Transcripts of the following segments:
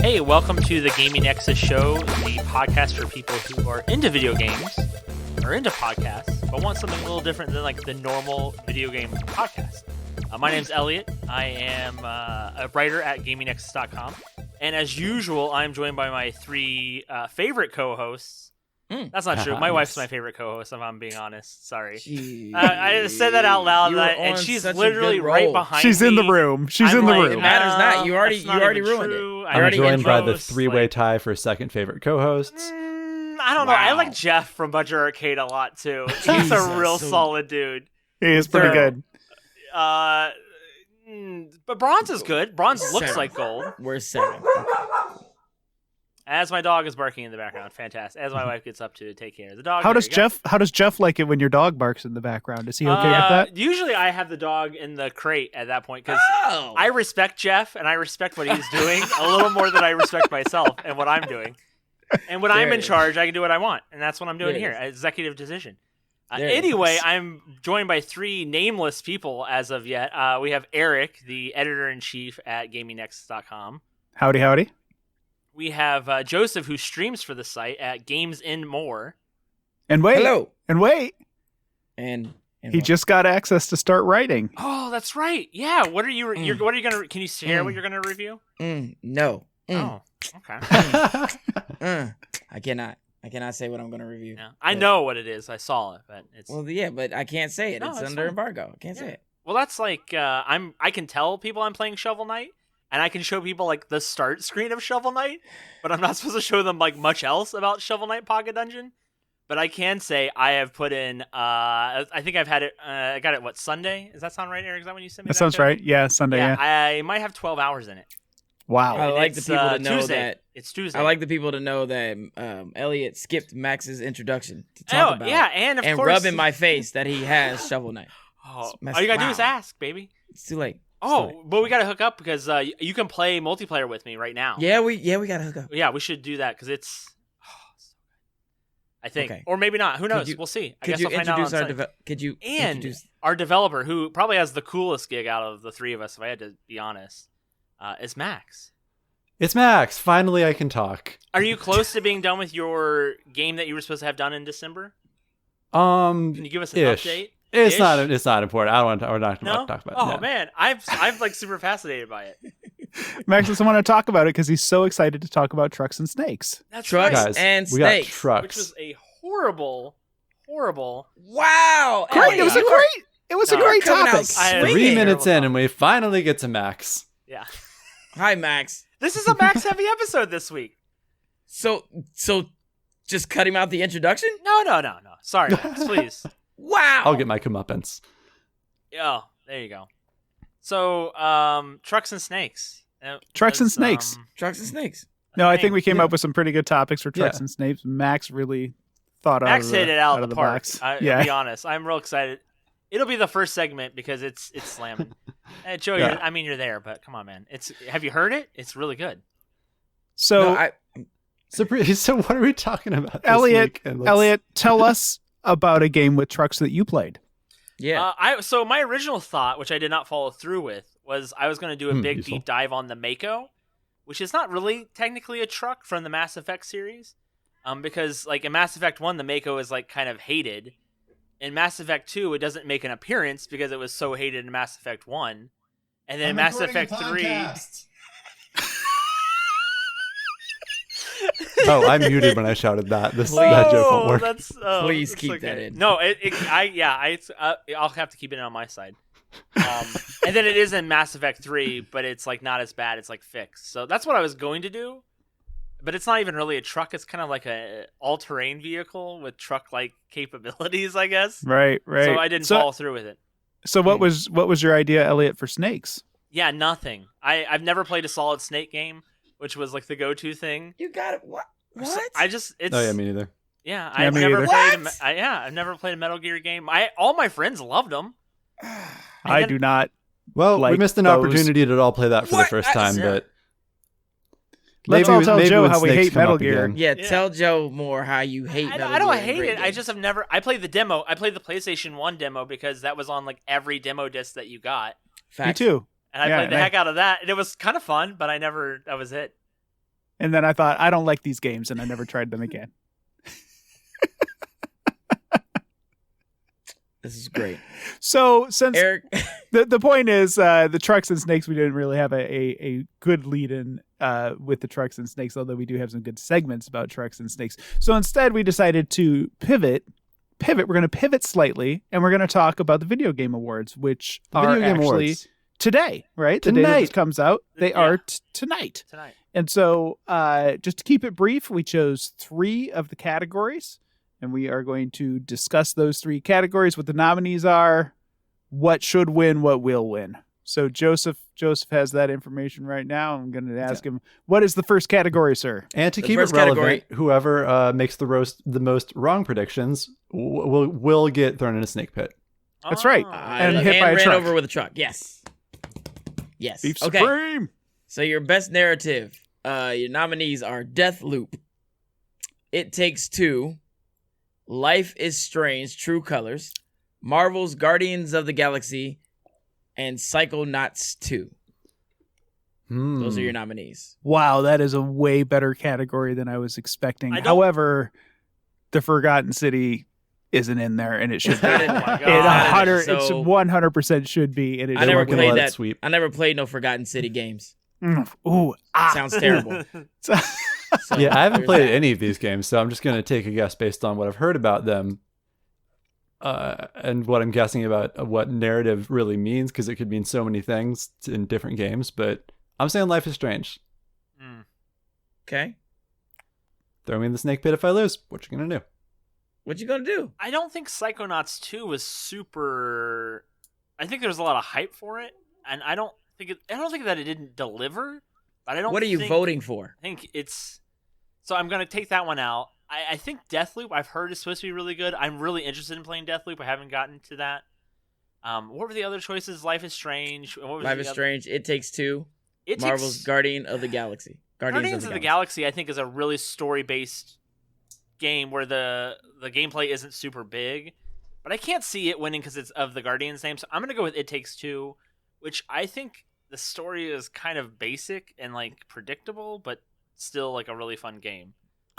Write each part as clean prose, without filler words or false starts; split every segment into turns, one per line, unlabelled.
Hey, welcome to the Gaming Nexus show, the podcast for people who are into video games or into podcasts, but want something a little different than like the normal video game podcast. My name's Elliot. I am a writer at GamingNexus.com, and as usual, I'm joined by my three favorite co-hosts. That's not true. My wife's my favorite co-host, if I'm being honest. Sorry. I said that out loud, and she's literally right behind me.
She's in the room. She's in the room.
It matters not. You already ruined it.
I'm joined by the three-way tie for second favorite co-hosts.
I don't know. I like Jeff from Budget Arcade a lot, too. He's a real solid dude.
He is pretty good.
But bronze is good. Bronze looks like gold.
We're 7.
As my dog is barking in the background, fantastic. As my wife gets up to take care of the dog.
How does Jeff like it when your dog barks in the background? Is he okay with that?
Usually, I have the dog in the crate at that point because I respect Jeff and I respect what he's doing a little more than I respect myself and what I'm doing. And when I'm in charge, I can do what I want, and that's what I'm doing here. Executive decision. Anyway, I'm joined by three nameless people as of yet. We have Eric, the editor-in-chief at GamingNexus.com.
Howdy, howdy.
We have Joseph, who streams for the site at Games in More.
And wait.
Hello.
And wait.
And
he just got access to start writing.
Oh, that's right. Yeah. What are you? What are you gonna? Can you share what you're gonna review?
No.
Oh, okay.
I cannot say what I'm gonna review.
Yeah. I know what it is. I saw it, but it's
but I can't say it. It's under embargo. I can't say it.
Well, that's like I can tell people I'm playing Shovel Knight. And I can show people like the start screen of Shovel Knight, but I'm not supposed to show them like much else about Shovel Knight Pocket Dungeon. But I can say I have put in. I think I've had it. I got it. Sunday? Does that sound right, Eric? Is that when you sent me?
That sounds right. Yeah, Sunday. Yeah.
I might have 12 hours in it.
Wow.
I like the people to know
Tuesday.
that
it's Tuesday.
I like the people to know that Elliot skipped Max's introduction to talk about.
Yeah, and of course,
rub in my face that he has Shovel Knight.
All you gotta do is ask, baby.
It's too late.
But we gotta hook up because you can play multiplayer with me right now.
Yeah, we gotta hook up.
Yeah, we should do that because it's. I think, or maybe not. Who knows? We'll see. I guess I'll find out on site. Our developer, who probably has the coolest gig out of the three of us, if I had to be honest, is Max.
It's Max. Finally, I can talk.
Are you close to being done with your game that you were supposed to have done in December?
Can
you give us an update?
It's not important. I don't want to. We're not going to talk about it.
Oh man, I'm like super fascinated by it.
Max doesn't want to talk about it because he's so excited to talk about Trucks and Snakes.
That's
Trucks
right.
Guys, and
we got
Snakes,
trucks,
which was a horrible.
Wow,
great! It was a great topic.
3 minutes in, and we finally get to Max.
Yeah.
Hi, Max.
This is a Max heavy episode this week.
So just cut him out the introduction?
No. Sorry, Max, please.
Wow.
I'll get my comeuppance.
Oh, there you go. So, Trucks and Snakes.
Trucks and Snakes.
Trucks and Snakes.
No, I think we came up with some pretty good topics for Trucks and Snakes. Max really thought
Max hit it out of the park.
box.
To be honest, I'm real excited. It'll be the first segment because it's slamming. Joe, you're there, but come on, man. Have you heard it? It's really good.
So,
so what are we talking about?
Elliot, tell us about a game with trucks that you played.
Yeah.
So my original thought, which I did not follow through with, was I was going to do a big deep dive on the Mako, which is not really technically a truck from the Mass Effect series, because like in Mass Effect 1, the Mako is like kind of hated. In Mass Effect 2, it doesn't make an appearance because it was so hated in Mass Effect 1, and then Mass Effect 3.
Oh, I muted when I shouted that. That joke won't work.
Please keep that in.
No, I'll have to keep it on my side. And then it is in Mass Effect 3, but it's like not as bad. It's like fixed. So that's what I was going to do, but it's not even really a truck. It's kind of like a all-terrain vehicle with truck-like capabilities, I guess.
Right.
So I didn't follow through with it.
So what was your idea, Elliot, for Snakes?
Yeah, nothing. I've never played a Solid Snake game, which was like the go-to thing.
You got it. What?
Me neither.
Yeah, I've never played a Metal Gear game. All my friends loved them.
I do not.
Well, we missed an opportunity to all play that for the first time, but
let's all tell Joe how we hate Metal Gear.
Yeah, tell Joe more how you hate Metal Gear.
I don't hate it. I just have never. I played the demo. I played the PlayStation 1 demo because that was on like every demo disc that you got.
Me too.
And I played the heck out of that. And it was kind of fun, but that was it.
And then I thought, I don't like these games, and I never tried them again.
This is great.
So since
Eric,
the point is the Trucks and Snakes, we didn't really have a good lead in with the Trucks and Snakes, although we do have some good segments about Trucks and Snakes. So instead we decided to pivot. We're going to pivot slightly, and we're going to talk about the Video Game Awards, which are actually today, right? The day that this comes out, they are tonight. And so just to keep it brief, we chose 3 of the categories. And we are going to discuss those 3 categories, what the nominees are, what should win, what will win. So Joseph has that information right now. I'm going to ask him, what is the first category, sir?
And to keep it relevant, whoever makes the most wrong predictions will get thrown in a snake pit.
That's right.
And
hit by a truck.
ran over with a truck. Yes.
Beef
okay.
Supreme.
So your best narrative, your nominees are Deathloop, It Takes Two, Life is Strange, True Colors, Marvel's Guardians of the Galaxy, and Psychonauts 2. Those are your nominees.
Wow, that is a way better category than I was expecting. However, The Forgotten City isn't in there, and it should be. It 100% should be. And
I never played that. Sweep. I never played no Forgotten City games. Sounds terrible.
Yeah, I haven't played any of these games, so I'm just going to take a guess based on what I've heard about them and what I'm guessing about what narrative really means, because it could mean so many things in different games, but I'm saying Life is Strange.
Okay.
Throw me in the snake pit if I lose. What you going to do?
What you going to do?
I don't think Psychonauts 2 was super... I think there was a lot of hype for it, and I don't think that it didn't deliver. But I don't.
What are you voting for?
I think it's. So I'm going to take that one out. I think Deathloop, I've heard, is supposed to be really good. I'm really interested in playing Deathloop. I haven't gotten to that. What were the other choices? Life is Strange.
Life is Strange. It Takes Two. Marvel's Guardian of the Galaxy. Guardians of the Galaxy,
I think, is a really story-based game where the gameplay isn't super big. But I can't see it winning because it's of the Guardians name. So I'm going to go with It Takes Two, which I think the story is kind of basic and like predictable, but still like a really fun game.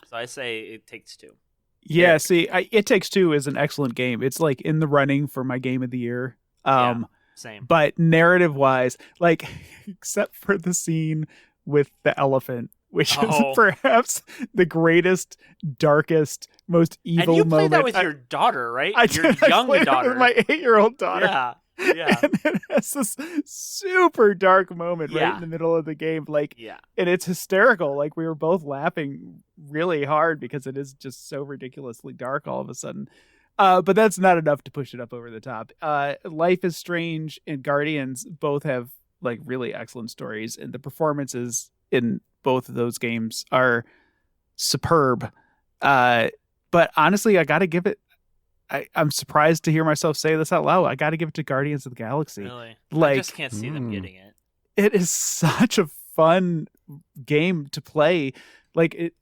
So I say It Takes Two.
Yeah, see, It Takes Two is an excellent game. It's like in the running for my game of the year.
Same.
But narrative-wise, like except for the scene with the elephant, which is perhaps the greatest, darkest, most evil moment.
And you played that with your daughter, right? Your young daughter.
With my 8-year-old daughter.
Yeah.
And it has this super dark moment right in the middle of the game. And it's hysterical. Like, we were both laughing really hard because it is just so ridiculously dark all of a sudden. But that's not enough to push it up over the top. Life is Strange and Guardians both have like really excellent stories, and the performances in both of those games are superb. But honestly, I got to give it. I'm surprised to hear myself say this out loud. I got to give it to Guardians of the Galaxy.
Really?
Like,
I just can't see them getting it.
It is such a fun game to play. Like,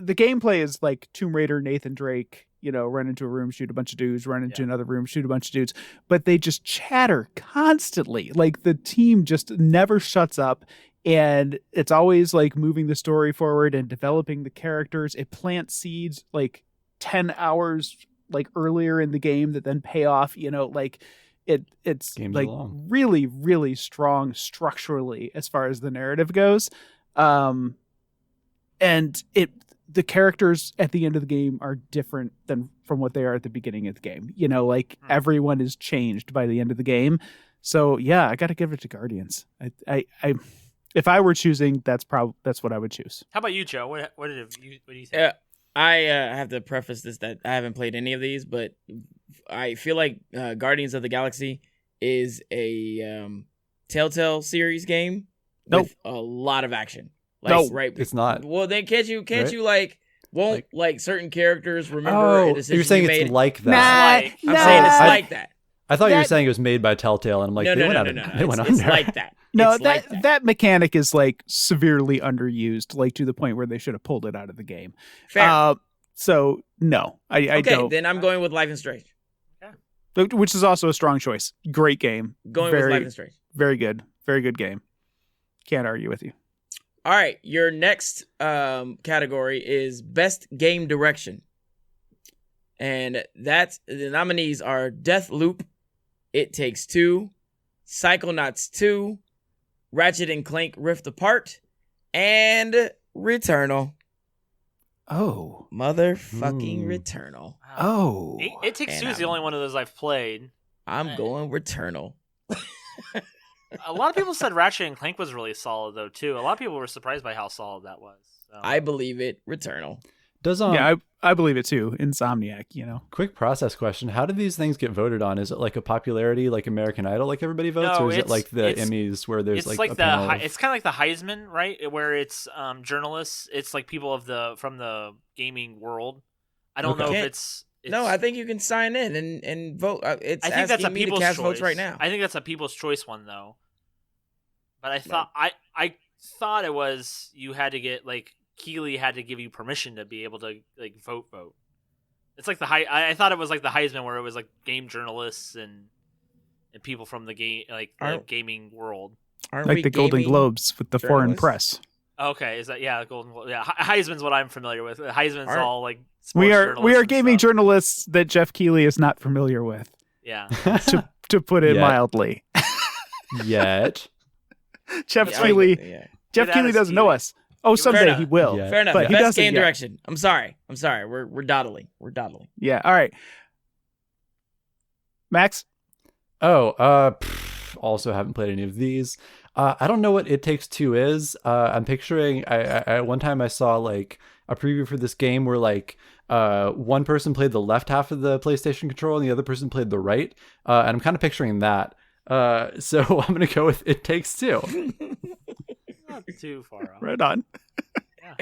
the gameplay is like Tomb Raider, Nathan Drake, run into a room, shoot a bunch of dudes, run into another room, shoot a bunch of dudes. But they just chatter constantly. Like, the team just never shuts up. And it's always like moving the story forward and developing the characters. It plants seeds like 10 hours like earlier in the game that then pay off, it's
Game's
like
long.
really, really strong structurally as far as the narrative goes. And the characters at the end of the game are different than from what they are at the beginning of the game. Everyone is changed by the end of the game. So yeah, I got to give it to Guardians. I if I were choosing, that's what I would choose.
How about you, Joe? What do you think?
Yeah. I have to preface this that I haven't played any of these, but I feel like Guardians of the Galaxy is a Telltale series game with a lot of action. Right?
It's not.
Well, then can't you won't certain characters remember a decision
you're saying
you made?
it's like that?
I'm saying it's like that.
I thought you were saying it was made by Telltale, and I'm like,
no.
They went
It's
under.
like that.
No, that mechanic is like severely underused, like to the point where they should have pulled it out of the game.
Fair.
So no, I don't.
Okay, then I'm going with Life is Strange.
Yeah. Which is also a strong choice. Great game.
With Life is Strange.
Very good. Very good game. Can't argue with you.
All right, your next category is Best Game Direction. And the nominees are Deathloop, It Takes Two, Psychonauts 2, Ratchet and Clank Rift Apart, and Returnal.
Oh.
Motherfucking Returnal.
Oh.
It Takes Two is the only one of those I've played.
I'm going Returnal.
A lot of people said Ratchet and Clank was really solid, though, too. A lot of people were surprised by how solid that was. So.
I believe it. Returnal.
Does
yeah, I believe it too. Insomniac, you know.
Quick process question: how do these things get voted on? Is it like a popularity, like American Idol, like everybody votes,
No,
or is it like the Emmys where there's
it's
like
the
a panel
it's kind of like the Heisman, right? Where it's journalists. It's like people from the gaming world. I don't know if it's
no. I think you can sign in and vote.
I think that's a people's
cast
choice.
Votes right now.
I think that's a people's choice one though. But I thought I thought it was you had to get like Keeley had to give you permission to be able to like vote. It's like I thought it was like the Heisman where it was like game journalists and people from the game the gaming world.
Like the Golden Globes with the foreign press.
Okay, is that Golden Globe? Yeah, Heisman's what I'm familiar with. Heisman's all like
we are gaming journalists that Jeff Keighley is not familiar with.
Yeah,
to put it mildly.
Yet,
Jeff Keighley doesn't know us. Oh, someday he will.
Yeah.
Fair enough.
But he
Best
doesn't
game
yet.
direction. I'm sorry. We're dawdling.
Yeah. All right. Max.
Also haven't played any of these. I don't know what It Takes Two is. I'm picturing. I one time I saw like a preview for this game where like one person played the left half of the PlayStation controller and the other person played the right. And I'm kind of picturing that. So I'm gonna go with It Takes Two.
Not too far off.
Right on.
Yeah.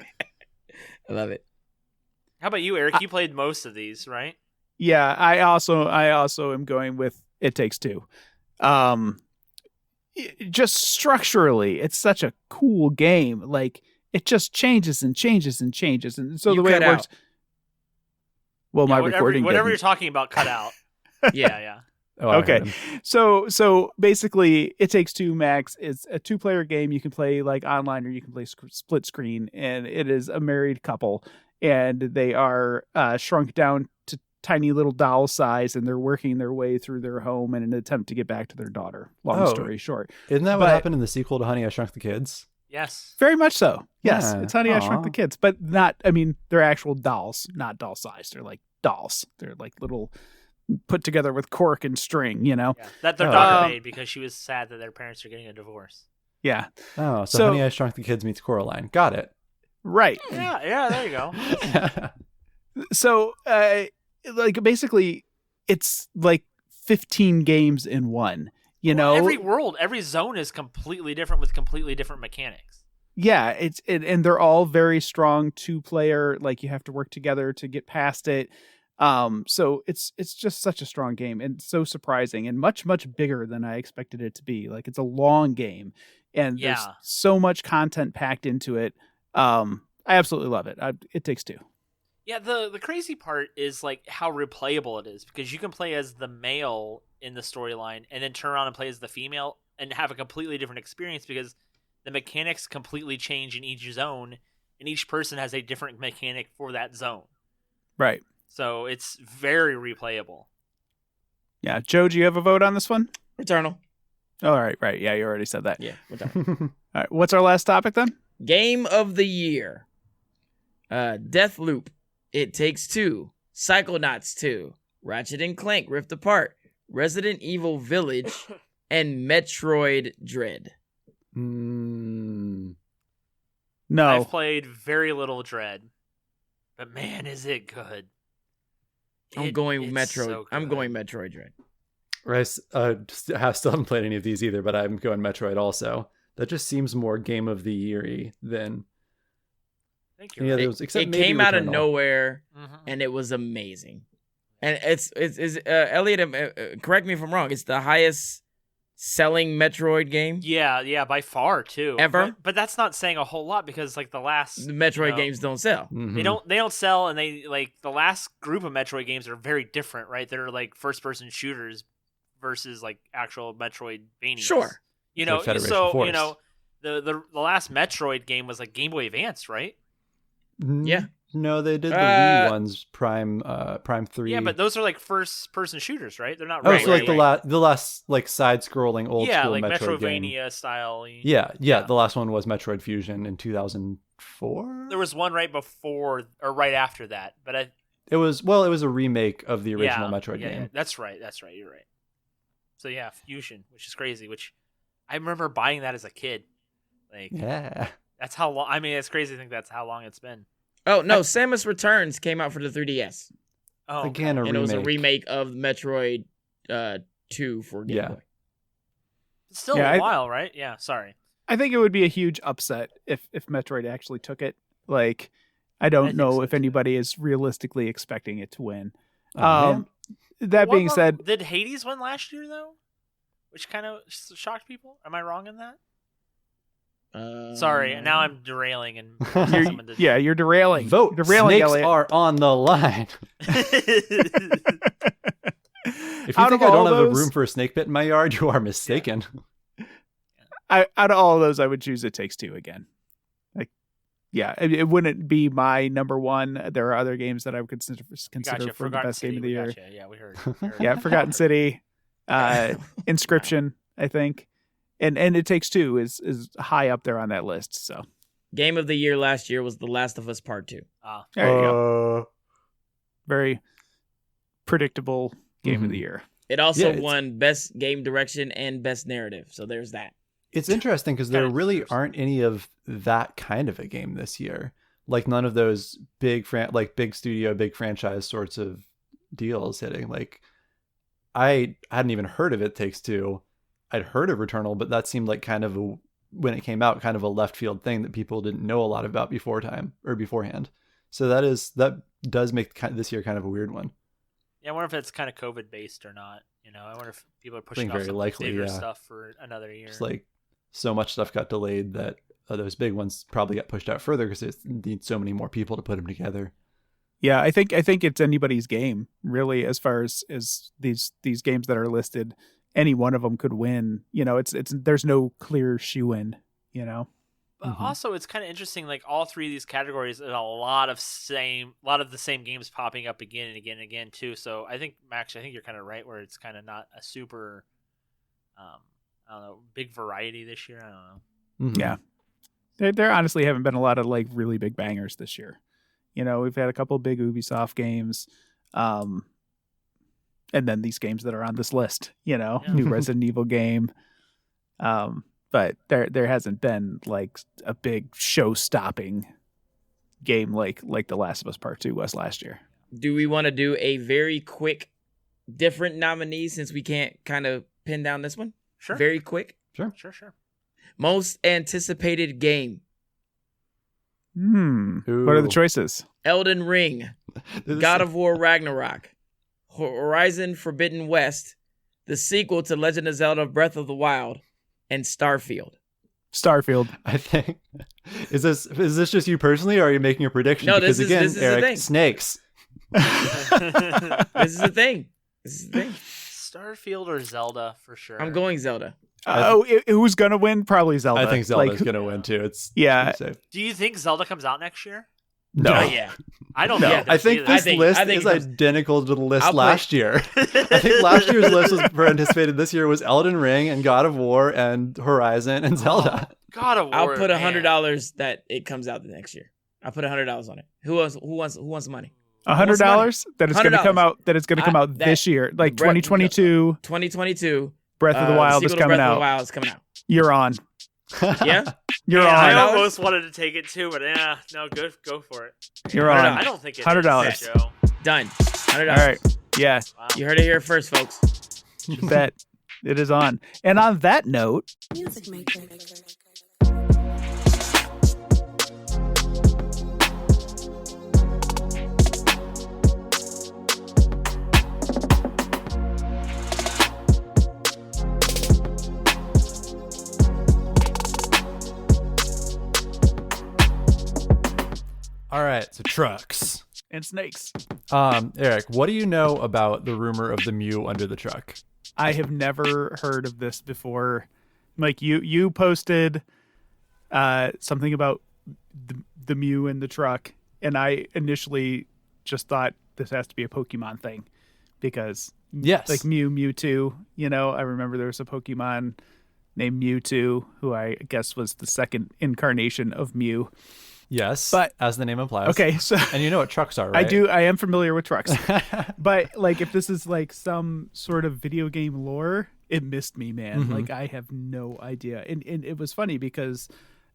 I love it.
How about you, Eric? You played most of these, right?
Yeah, I also am going with It Takes Two. Just structurally, it's such a cool game. Like it just changes and changes and changes, and so the way it works. Well, my recording.
Whatever you're talking about, cut out. Yeah.
Oh,
okay. So basically, It Takes Two, Max, is a 2-player game. You can play like online or you can play split screen, and it is a married couple, and they are shrunk down to tiny little doll size, and they're working their way through their home in an attempt to get back to their daughter. Long story short.
Isn't that what happened in the sequel to Honey, I Shrunk the Kids?
Yes.
Very much so. Yes.
Yeah.
It's Honey, I Shrunk the Kids, but not, they're actual dolls, not doll size. They're like dolls. They're like little put together with cork and string, you know?
Yeah. That their daughter made because she was sad that their parents are getting a divorce.
Yeah.
Oh, so Honey, I Shrunk the Kids meets Coraline. Got it.
Right.
Yeah, there you go.
So, like, basically, it's like 15 games in one, you know?
Every zone is completely different with completely different mechanics.
Yeah, and they're all very strong 2-player, like you have to work together to get past it. So it's just such a strong game and so surprising and much bigger than I expected it to be. Like it's a long game and there's so much content packed into it. I absolutely love it. It Takes Two.
Yeah, the crazy part is like how replayable it is because you can play as the male in the storyline and then turn around and play as the female and have a completely different experience because the mechanics completely change in each zone and each person has a different mechanic for that zone.
Right.
So it's very replayable.
Yeah. Joe, do you have a vote on this one?
Returnal.
All right. Right. Yeah, you already said that.
Yeah. Returnal.
All right. What's our last topic then?
Game of the Year. Deathloop. It Takes Two. Psychonauts 2. Ratchet and Clank Rift Apart. Resident Evil Village. And Metroid Dread.
No.
I've played very little Dread. But man, is it good.
I'm going Metroid.
So
I'm going Metroid Dread.
I still haven't played any of these either, but I'm going Metroid also. That just seems more Game of the Year-y than any others, except
it
maybe
came out of
Returnal.
nowhere, and it was amazing. And it's Elliot, correct me if I'm wrong. It's the highest selling Metroid game.
Yeah, by far too.
Ever?
But that's not saying a whole lot because like the last
The Metroid games don't sell.
Mhm.
they don't sell, and they like the last group of Metroid games are very different, right? They're like first person shooters versus like actual Metroidvanias.
Sure.
You know,
Like Federation
so
Force.
you know, The last Metroid game was like Game Boy Advance, right?
Yeah.
No, they did the Wii ones, Prime 3.
Yeah, but those are like first person shooters, right? They're not
Oh,
right,
so like
right.
the last like side scrolling old
Yeah,
school
like
Metroid game.
Metroidvania style.
Yeah, the last one was Metroid Fusion in 2004.
There was one right before or right after that, but
It was a remake of the original Metroid game.
Yeah, that's right. You're right. So yeah, Fusion, which is crazy. Which I remember buying that as a kid. Like,
Yeah.
that's how long. I mean, it's crazy to think that's how long it's been.
Oh no, Samus Returns came out for the 3DS.
Oh,
Again,
okay.
And it was a remake of Metroid 2 for Game Boy.
It's still
Yeah,
a while, right? Yeah. Sorry.
I think it would be a huge upset if Metroid actually took it. Like, I
I
don't
think
know
so,
if
too.
anybody is realistically expecting it to win.
Man.
That being said,
did Hades win last year though? Which kind of shocked people. Am I wrong in that? Sorry, now I'm derailing and someone did.
you're derailing.
Vote.
You're derailing,
Snakes
Elliot.
are on the line. If you
Out
think
of
I don't
all
have a
those-
room for a snake pit in my yard, you are mistaken.
Out of all of those, I would choose It Takes Two again. Like, yeah, it wouldn't be my number one. There are other games that I would consider
Gotcha.
for the
Forgotten
best game
City,
of the
we
year.
gotcha. Yeah, we heard.
Yeah, Forgotten City, Inscription, I think, and It Takes Two is high up there on that list. So
Game of the year last year was The Last of Us Part 2.
there you go. Very predictable game of
Mhm.
the year.
It also
Yeah,
won Best Game Direction and Best Narrative. So there's that.
It's interesting because there
Kinda
really
deserves
aren't any of that kind of a game this year. Like none of those big big studio, big franchise sorts of deals hitting. Like I hadn't even heard of It Takes Two. I'd heard of Returnal, but that seemed like kind of when it came out, kind of a left field thing that people didn't know a lot about beforehand. So that does make this year kind of a weird one.
Yeah, I wonder if it's kind of COVID based or not. You know, I wonder if people are pushing
think
off
very
some
likely,
bigger
yeah.
stuff for another year.
Just like so much stuff got delayed that those big ones probably got pushed out further because it needs so many more people to put them together.
Yeah, I think it's anybody's game really, as far as these games that are listed. Any one of them could win. You know, it's there's no clear shoe-in. You know.
But
Mhm.
also, it's kind of interesting. Like all three of these categories, and a lot of the same games popping up again and again and again too. So I think Max, I think you're kind of right where it's kind of not a super, I don't know, big variety this year. I don't know.
Mhm.
Yeah. There honestly haven't been a lot of like really big bangers this year. You know, we've had a couple big Ubisoft games, and then these games that are on this list. You know,
Yeah.
new Resident Evil game. But there hasn't been like a big show-stopping game like The Last of Us Part 2 was last year.
Do we want to do a very quick, different nominee since we can't kind of pin down this one?
Sure,
Very quick.
sure.
Most anticipated game:
What are the
Ooh.
choices?
Elden Ring,
This-
God of War Ragnarok, Horizon Forbidden West, the sequel to Legend of Zelda Breath of the Wild, and Starfield.
Starfield.
I think is this just you personally, or are you making a prediction?
No,
because
this
again,
is the
Eric,
thing.
snakes.
This is the thing.
Starfield or Zelda for sure.
I'm going Zelda.
Who's gonna win? Probably Zelda.
I think Zelda's
Like,
gonna win too. It's
Yeah.
pretty safe.
Do you think Zelda comes out next year?
No.
Yeah.
I don't
No.
think.
I think
either.
this list
I think
is
it comes-
identical to the list
I'll play-
last year. I think last year's list was for anticipated this year was Elden Ring and God of War and Horizon and Zelda.
God of War.
I'll put
man.
$100 that it comes out the next year. I'll put $100 on it. Who wants the money?
$100 that it's gonna come
$100.
out. That it's gonna come out
That-
this year, like
Breath-
2022.
2022.
Breath of the Wild is
sequel to
coming
Breath of the
out.
Wild is coming out.
You're on.
Yeah.
You're
Yeah,
I
on.
$100?
almost wanted to take it too, but yeah, no, go for it.
You're
$100.
on.
I don't think it's
$100.
Joe.
Done. $100.
All right. Yeah.
Wow.
You heard it here first, folks.
Bet it is on. And on that note,
Music Matrix.
All right, so trucks.
and snakes.
Eric, what do you know about the rumor of the Mew under the truck?
I have never heard of this before. Like you posted something about the Mew in the truck, and I initially just thought this has to be a Pokemon thing because
Yes.
like Mewtwo, I remember there was a Pokemon named Mewtwo who I guess was the second incarnation of Mew.
Yes,
But
as the name implies.
okay, so
And you know what trucks are, right?
I am familiar with trucks. But like if this is like some sort of video game lore, it missed me, man.
Mm-hmm.
Like I have no idea. And it was funny because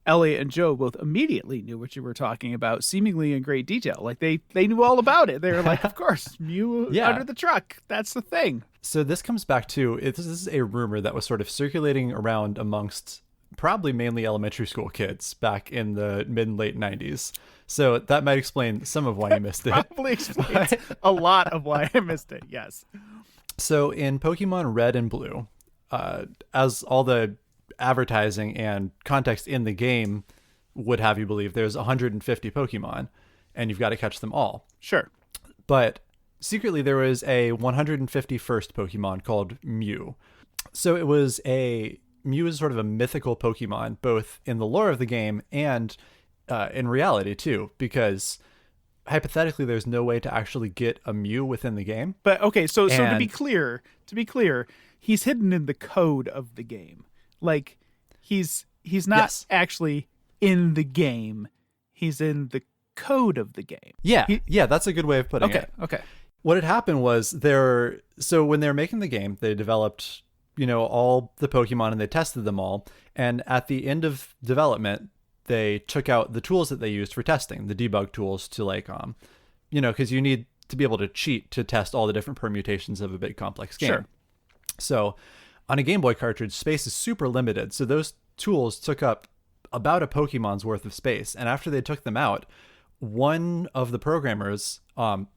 Elliot and Joe both immediately knew what you were talking about, seemingly in great detail. Like they knew all about it. They were like, of course, Mew
Yeah.
under the truck. That's the thing.
So this comes back to this is a rumor that was sort of circulating around amongst probably mainly elementary school kids back in the mid and late 90s. So that might explain some of why you missed it.
Probably explains a lot of why I missed it. Yes.
So in Pokemon Red and Blue, as all the advertising and context in the game would have you believe, there's 150 Pokemon and you've got to catch them all.
Sure.
But secretly there was a 151st Pokemon called Mew. So Mew is sort of a mythical Pokemon, both in the lore of the game and in reality too, because hypothetically there's no way to actually get a Mew within the game.
But okay, so to
And-
be clear, he's hidden in the code of the game. Like he's not
Yes.
actually in the game. He's in the code of the game.
Yeah, yeah, that's a good way of putting
Okay,
it.
okay.
What had happened was so when they were making the game, they developed, all the Pokemon and they tested them all. And at the end of development, they took out the tools that they used for testing, the debug tools to because you need to be able to cheat to test all the different permutations of a big complex game.
Sure.
So on a Game Boy cartridge, space is super limited. So those tools took up about a Pokemon's worth of space. And after they took them out, one of the programmers,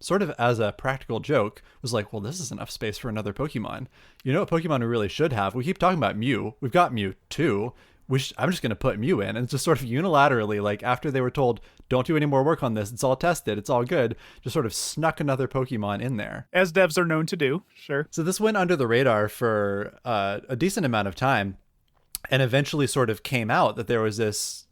sort of as a practical joke, was like, well, this is enough space for another Pokemon. You know what Pokemon we really should have? We keep talking about Mew. We've got Mewtwo. I'm just going to put Mew in. And just sort of unilaterally, like after they were told, don't do any more work on this, it's all tested, it's all good, just sort of snuck another Pokemon in there.
As devs are known to do. Sure.
So this went under the radar for a decent amount of time, and eventually sort of came out that there was this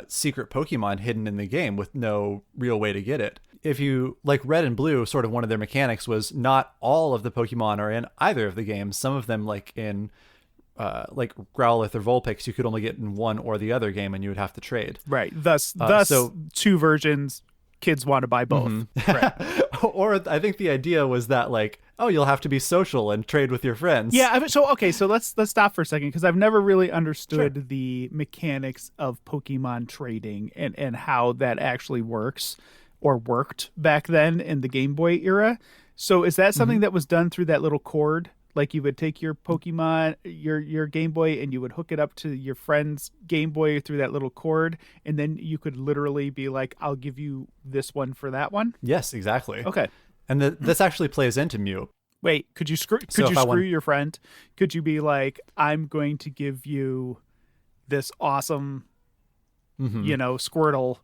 secret Pokemon hidden in the game with no real way to get it. If you like Red and Blue, sort of one of their mechanics was not all of the Pokemon are in either of the games. Some of them, like in like Growlithe or Vulpix, you could only get in one or the other game, and you would have to trade.
Right. Thus
so-
two versions. Kids want to buy both. Right.
Or I think the idea was that like, oh, you'll have to be social and trade with your friends.
Yeah. So let's stop for a second because I've never really understood the mechanics of Pokemon trading and how that actually works or worked back then in the Game Boy era. So is that something that was done through that little cord? Like you would take your Pokemon, your Game Boy, and you would hook it up to your friend's Game Boy through that little cord, and then you could literally be like, "I'll give you this one for that one."
Yes, exactly.
Okay.
And this actually plays into Mew.
Wait, could you screw your friend? Could you be like, "I'm going to give you this awesome, Squirtle,"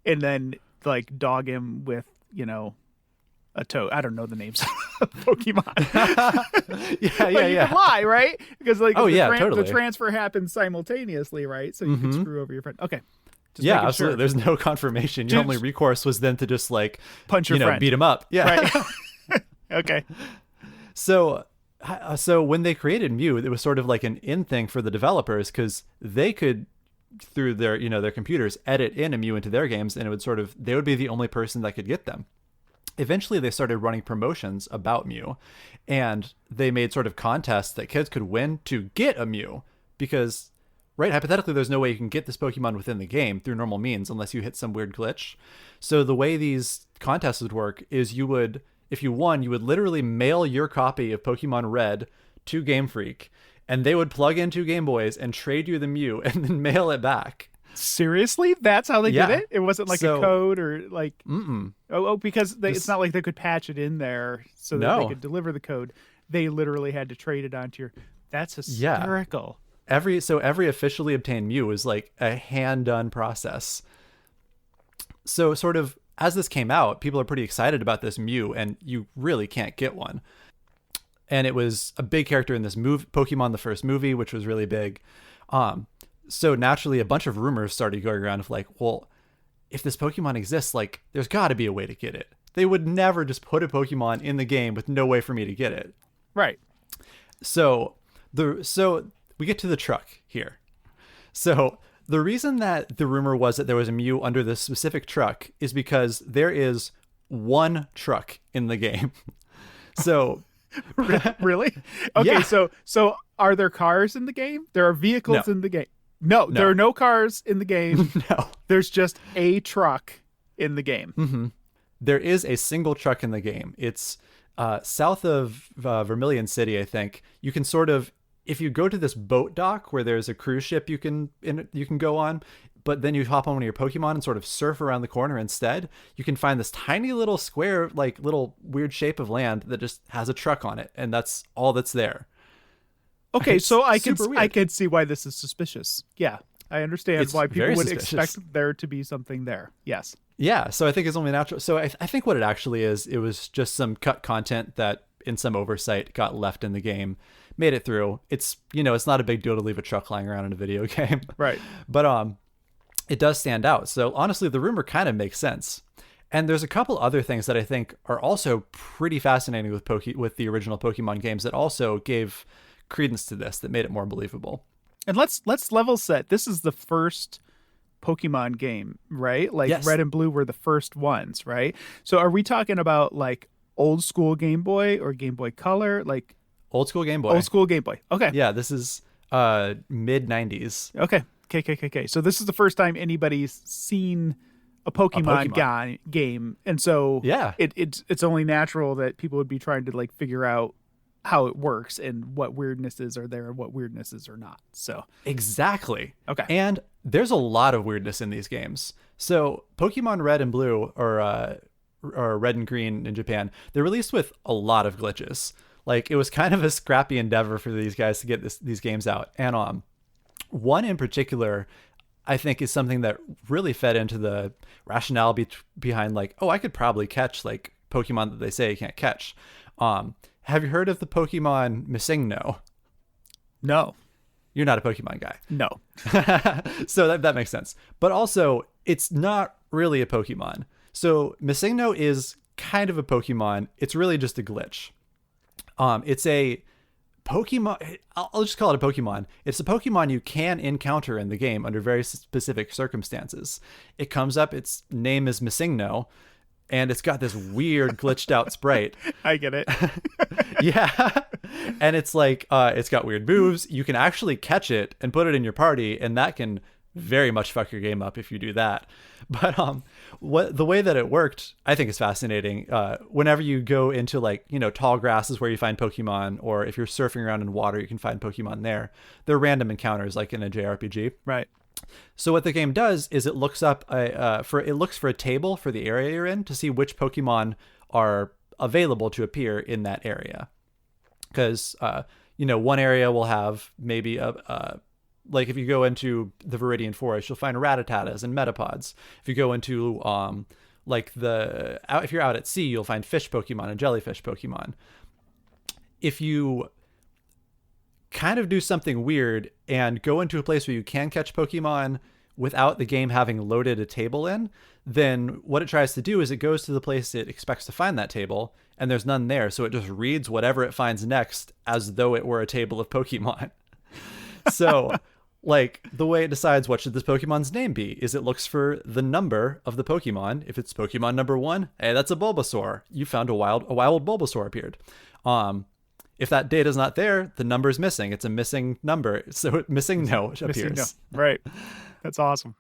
and then like dog him with a toad. I don't know the names of Pokemon.
Yeah,
You can lie, right? Because
totally.
the transfer happens simultaneously, right? So you can screw over your friend. Okay. Just
Yeah,
making
absolutely.
sure.
There's no confirmation. Your only recourse was then to just like
Punch your friend.
beat him up. Yeah.
Right. Okay.
So when they created Mew, it was sort of like an in thing for the developers because they could, through their their computers, edit in a Mew into their games, and it would they would be the only person that could get them. Eventually, they started running promotions about Mew, and they made sort of contests that kids could win to get a Mew because, right, hypothetically, there's no way you can get this Pokemon within the game through normal means unless you hit some weird glitch. So the way these contests would work is if you won, you would literally mail your copy of Pokemon Red to Game Freak, and they would plug in 2 Game Boys and trade you the Mew and then mail it back.
Seriously? That's how they did it? It wasn't like a code or like... because it's not like they could patch it in there so that they could deliver the code. They literally had to trade it onto your... That's hysterical.
Every officially obtained Mew is like a hand-done process. So sort of as this came out, people are pretty excited about this Mew, and you really can't get one. And it was a big character in this Pokemon the first movie, which was really big. so naturally a bunch of rumors started going around of like, well, if this Pokemon exists, like there's got to be a way to get it. They would never just put a Pokemon in the game with no way for me to get it.
Right.
So we get to the truck here. So the reason that the rumor was that there was a Mew under this specific truck is because there is one truck in the game. So
really? Okay,
Yeah.
so are there cars in the game? There are vehicles
No.
in the game. No, there are no cars in the game.
No.
There's just a truck in the game.
Mm-hmm. There is a single truck in the game. It's south of Vermilion City, I think. You can sort of, if you go to this boat dock where there's a cruise ship you can go on, but then you hop on one of your Pokemon and sort of surf around the corner instead, you can find this tiny little square, like little weird shape of land that just has a truck on it, and that's all that's there.
Okay,
It's
so I
super weird.
could see why this is suspicious. Yeah, I understand
It's
why people
very
would
suspicious.
expect there to be something there. Yes.
Yeah, so I think it's only natural. So I think what it actually is, it was just some cut content that in some oversight got left in the game, made it through. It's, it's not a big deal to leave a truck lying around in a video game.
Right.
But it does stand out. So honestly, the rumor kind of makes sense. And there's a couple other things that I think are also pretty fascinating with the original Pokemon games that also gave credence to this, that made it more believable.
And let's level set. This is the first Pokemon game, right? Like
Yes.
Red and Blue were the first ones, right? So are we talking about like old school Game Boy or Game Boy Color? Like
Old school Game Boy.
old school Game Boy. Okay.
Yeah, this is mid 90s.
Okay. Okay. So this is the first time anybody's seen a Pokemon. Game, and so
Yeah.
it's only natural that people would be trying to like figure out how it works and what weirdnesses are there and what weirdnesses are not. So
Exactly.
okay.
And there's a lot of weirdness in these games. So Pokemon Red and Blue, or Red and Green in Japan, they're released with a lot of glitches. Like it was kind of a scrappy endeavor for these guys to get these games out. And one in particular, I think, is something that really fed into the rationale behind like, oh, I could probably catch like Pokemon that they say you can't catch. Have you heard of the Pokemon Missingno?
No.
You're not a Pokemon guy.
No.
So that makes sense. But also, it's not really a Pokemon. So Missingno is kind of a Pokemon. It's really just a glitch. It's a Pokemon. I'll just call it a Pokemon. It's a Pokemon you can encounter in the game under very specific circumstances. It comes up. Its name is Missingno, and it's got this weird glitched out sprite.
I get it.
Yeah. And it's like, it's got weird moves. You can actually catch it and put it in your party, and that can very much fuck your game up if you do that. But the way that it worked, I think, is fascinating. Whenever you go into like, tall grass is where you find Pokemon, or if you're surfing around in water, you can find Pokemon there. They're random encounters like in a JRPG.
Right.
So what the game does is it looks up it looks for a table for the area you're in to see which Pokemon are available to appear in that area. Because one area will have maybe like if you go into the Viridian Forest, you'll find Rattatas and Metapods. If you go into if you're out at sea, you'll find fish Pokemon and jellyfish Pokemon. If you kind of do something weird and go into a place where you can catch Pokemon without the game having loaded a table in, then what it tries to do is it goes to the place it expects to find that table, and there's none there, so it just reads whatever it finds next as though it were a table of Pokemon. So like the way it decides what should this Pokemon's name be is it looks for the number of the Pokemon. If it's Pokemon number 1, hey, that's a Bulbasaur. You found a wild Bulbasaur appeared. If that data is not there, the number is missing. It's a missing number. So Missingno appears.
Right. That's awesome.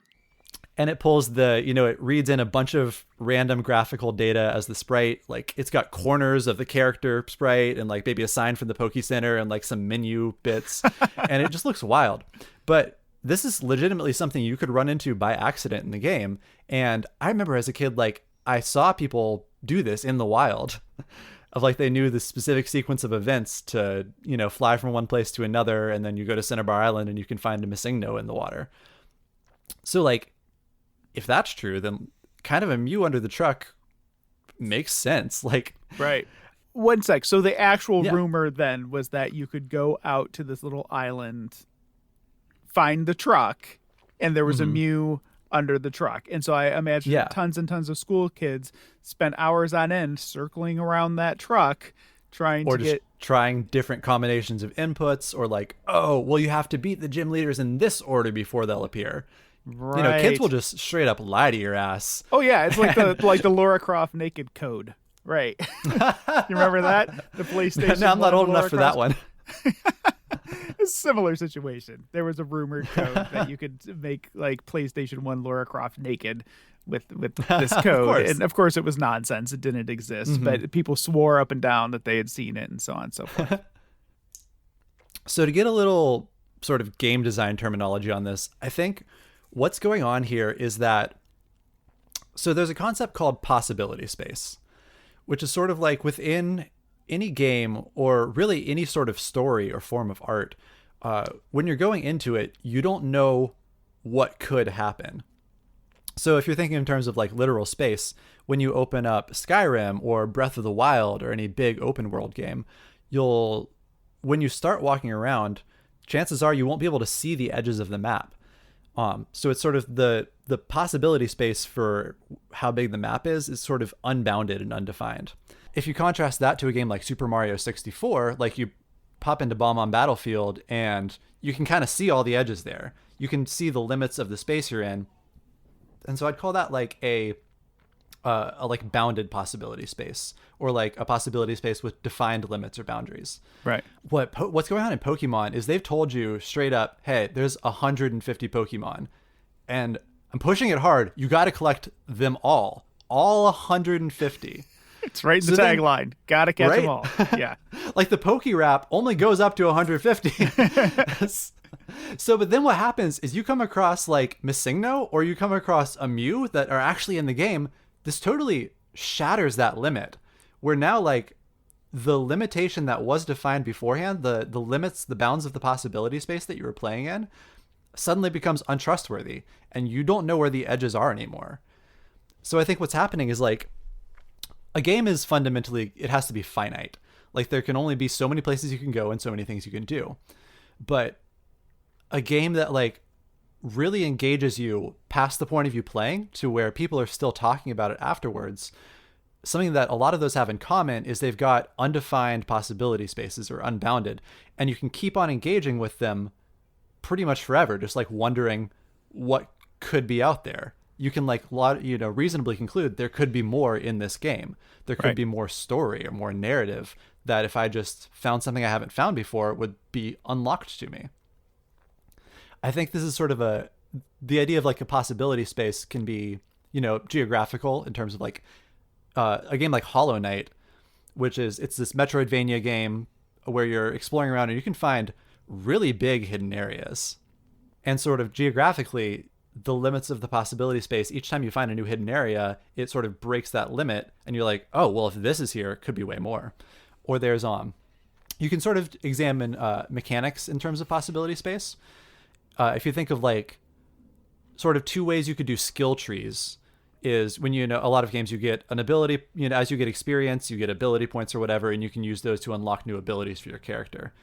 And it pulls it reads in a bunch of random graphical data as the sprite. Like it's got corners of the character sprite and like maybe a sign from the Poke Center and like some menu bits. And it just looks wild. But this is legitimately something you could run into by accident in the game. And I remember as a kid, like I saw people do this in the wild. Of like they knew the specific sequence of events to, fly from one place to another, and then you go to Cinnabar Island and you can find a Missingno in the water. So like, if that's true, then kind of a Mew under the truck makes sense. Like,
right. One sec. So the actual
Yeah.
rumor then was that you could go out to this little island, find the truck, and there was a Mew under the truck. And so I imagine tons and tons of school kids spent hours on end circling around that truck trying
trying different combinations of inputs, or like, oh, well, you have to beat the gym leaders in this order before they'll appear.
Right.
You know, kids will just straight up lie to your ass.
Oh yeah, it's like the Lara Croft naked code. Right. You remember that? The PlayStation.
No, I'm not old
Lara
enough for that one.
A similar situation. There was a rumored code that you could make like PlayStation 1 Lara Croft naked with this code. And of course it was nonsense. It didn't exist, but people swore up and down that they had seen it and so on and so forth.
So to get a little sort of game design terminology on this, I think what's going on here is that, so there's a concept called possibility space, which is sort of like within any game or really any sort of story or form of art, when you're going into it, you don't know what could happen. So if you're thinking in terms of like literal space, when you open up Skyrim or Breath of the Wild or any big open world game, when you start walking around, chances are you won't be able to see the edges of the map. So it's sort of the possibility space for how big the map is sort of unbounded and undefined. If you contrast that to a game like Super Mario 64, like you pop into Bomb Battlefield and you can kind of see all the edges there. You can see the limits of the space you're in. And so I'd call that like a like bounded possibility space, or like a possibility space with defined limits or boundaries.
Right.
What's going on in Pokemon is they've told you straight up, hey, there's 150 Pokemon, and I'm pushing it hard. You got to collect them all 150.
It's right in the tagline. Got to catch them all. Yeah.
Like the Pokerap only goes up to 150. So, but then what happens is you come across like Missingno or you come across a Mew that are actually in the game. This totally shatters that limit, where now like the limitation that was defined beforehand, the limits, the bounds of the possibility space that you were playing in, suddenly becomes untrustworthy, and you don't know where the edges are anymore. So I think what's happening is like a game is fundamentally, it has to be finite. Like there can only be so many places you can go and so many things you can do. But a game that like really engages you past the point of you playing to where people are still talking about it afterwards, something that a lot of those have in common is they've got undefined possibility spaces or unbounded, and you can keep on engaging with them pretty much forever, just like wondering what could be out there. You can like reasonably conclude there could be more in this game. There could be more story or more narrative that if I just found something I haven't found before would be unlocked to me. I think this is sort of the idea of like a possibility space can be, geographical in terms of like a game like Hollow Knight, it's this Metroidvania game where you're exploring around and you can find really big hidden areas. And sort of geographically, the limits of the possibility space, each time you find a new hidden area, it sort of breaks that limit and you're like, oh, well, if this is here, it could be way more. Or there's you can sort of examine mechanics in terms of possibility space. If you think of like sort of two ways you could do skill trees, is when a lot of games you get an ability, as you get experience, you get ability points or whatever, and you can use those to unlock new abilities for your character.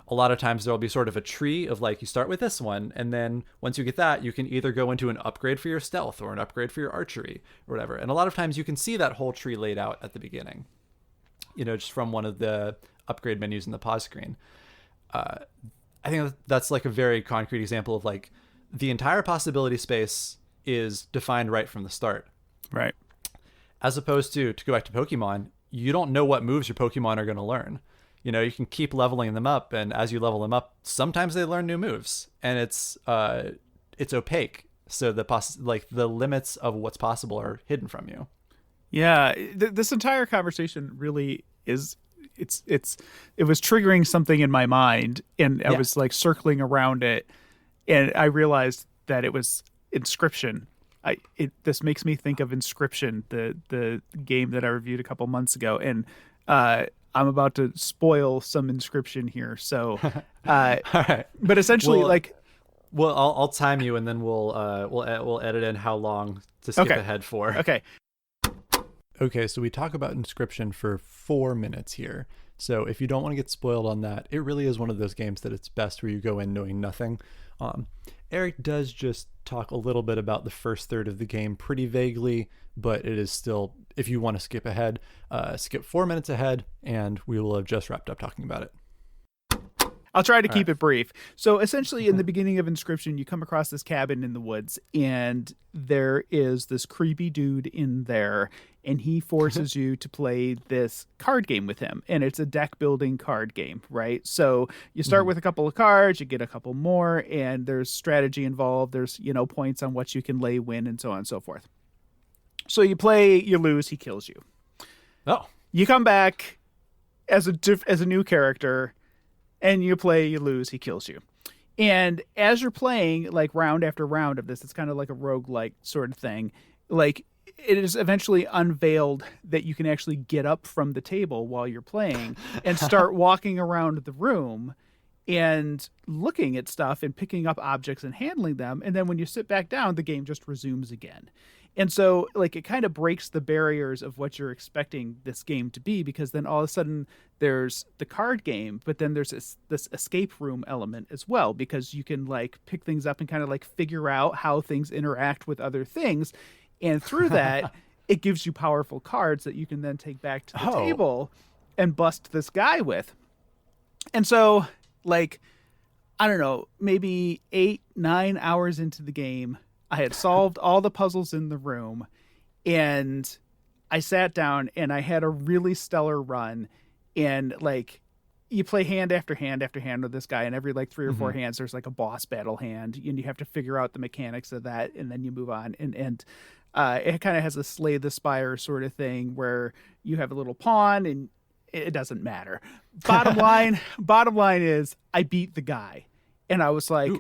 A lot of times there'll be sort of a tree of like, you start with this one, and then once you get that, you can either go into an upgrade for your stealth or an upgrade for your archery or whatever. And a lot of times you can see that whole tree laid out at the beginning, just from one of the upgrade menus in the pause screen. I think that's like a very concrete example of like the entire possibility space is defined right from the start.
Right.
As opposed to go back to Pokemon, you don't know what moves your Pokemon are going to learn. You can keep leveling them up, and as you level them up, sometimes they learn new moves, and it's opaque. So the limits of what's possible are hidden from you.
Yeah, this entire conversation really is. It was triggering something in my mind, and I was like circling around it, and I realized that it was Inscription. This makes me think of Inscription, the game that I reviewed a couple months ago, and I'm about to spoil some Inscription here. So,
all right.
But essentially,
I'll time you, and then we'll edit in how long to skip ahead for.
Okay.
Okay, so we talk about Inscription for 4 minutes here. So if you don't want to get spoiled on that, it really is one of those games that it's best where you go in knowing nothing. Eric does just talk a little bit about the first third of the game pretty vaguely, but it is still, if you want to skip ahead, skip 4 minutes ahead, and we will have just wrapped up talking about it.
I'll try to keep it brief. So essentially in the beginning of Inscription, you come across this cabin in the woods, and there is this creepy dude in there, and he forces you to play this card game with him. And it's a deck building card game, right? So you start with a couple of cards, you get a couple more, and there's strategy involved. There's, points on what you can lay, win, and so on and so forth. So you play, you lose, he kills you.
Oh.
You come back as a new character, and you play, you lose, he kills you. And as you're playing, like, round after round of this, it's kind of like a roguelike sort of thing. Like, it is eventually unveiled that you can actually get up from the table while you're playing and start walking around the room and looking at stuff and picking up objects and handling them. And then when you sit back down, the game just resumes again. And so, like, it kind of breaks the barriers of what you're expecting this game to be, because then all of a sudden there's the card game, but then there's this escape room element as well, because you can, like, pick things up and kind of, like, figure out how things interact with other things. And through that, it gives you powerful cards that you can then take back to the table and bust this guy with. And so, like, I don't know, maybe 8-9 hours into the game, I had solved all the puzzles in the room, and I sat down and I had a really stellar run. And, like, you play hand after hand after hand with this guy, and every, like, 3 or 4 hands, there's, like, a boss battle hand, and you have to figure out the mechanics of that, and then you move on. And it kind of has a Slay the Spire sort of thing where you have a little pawn, and it doesn't matter. Bottom line is I beat the guy, and I was like,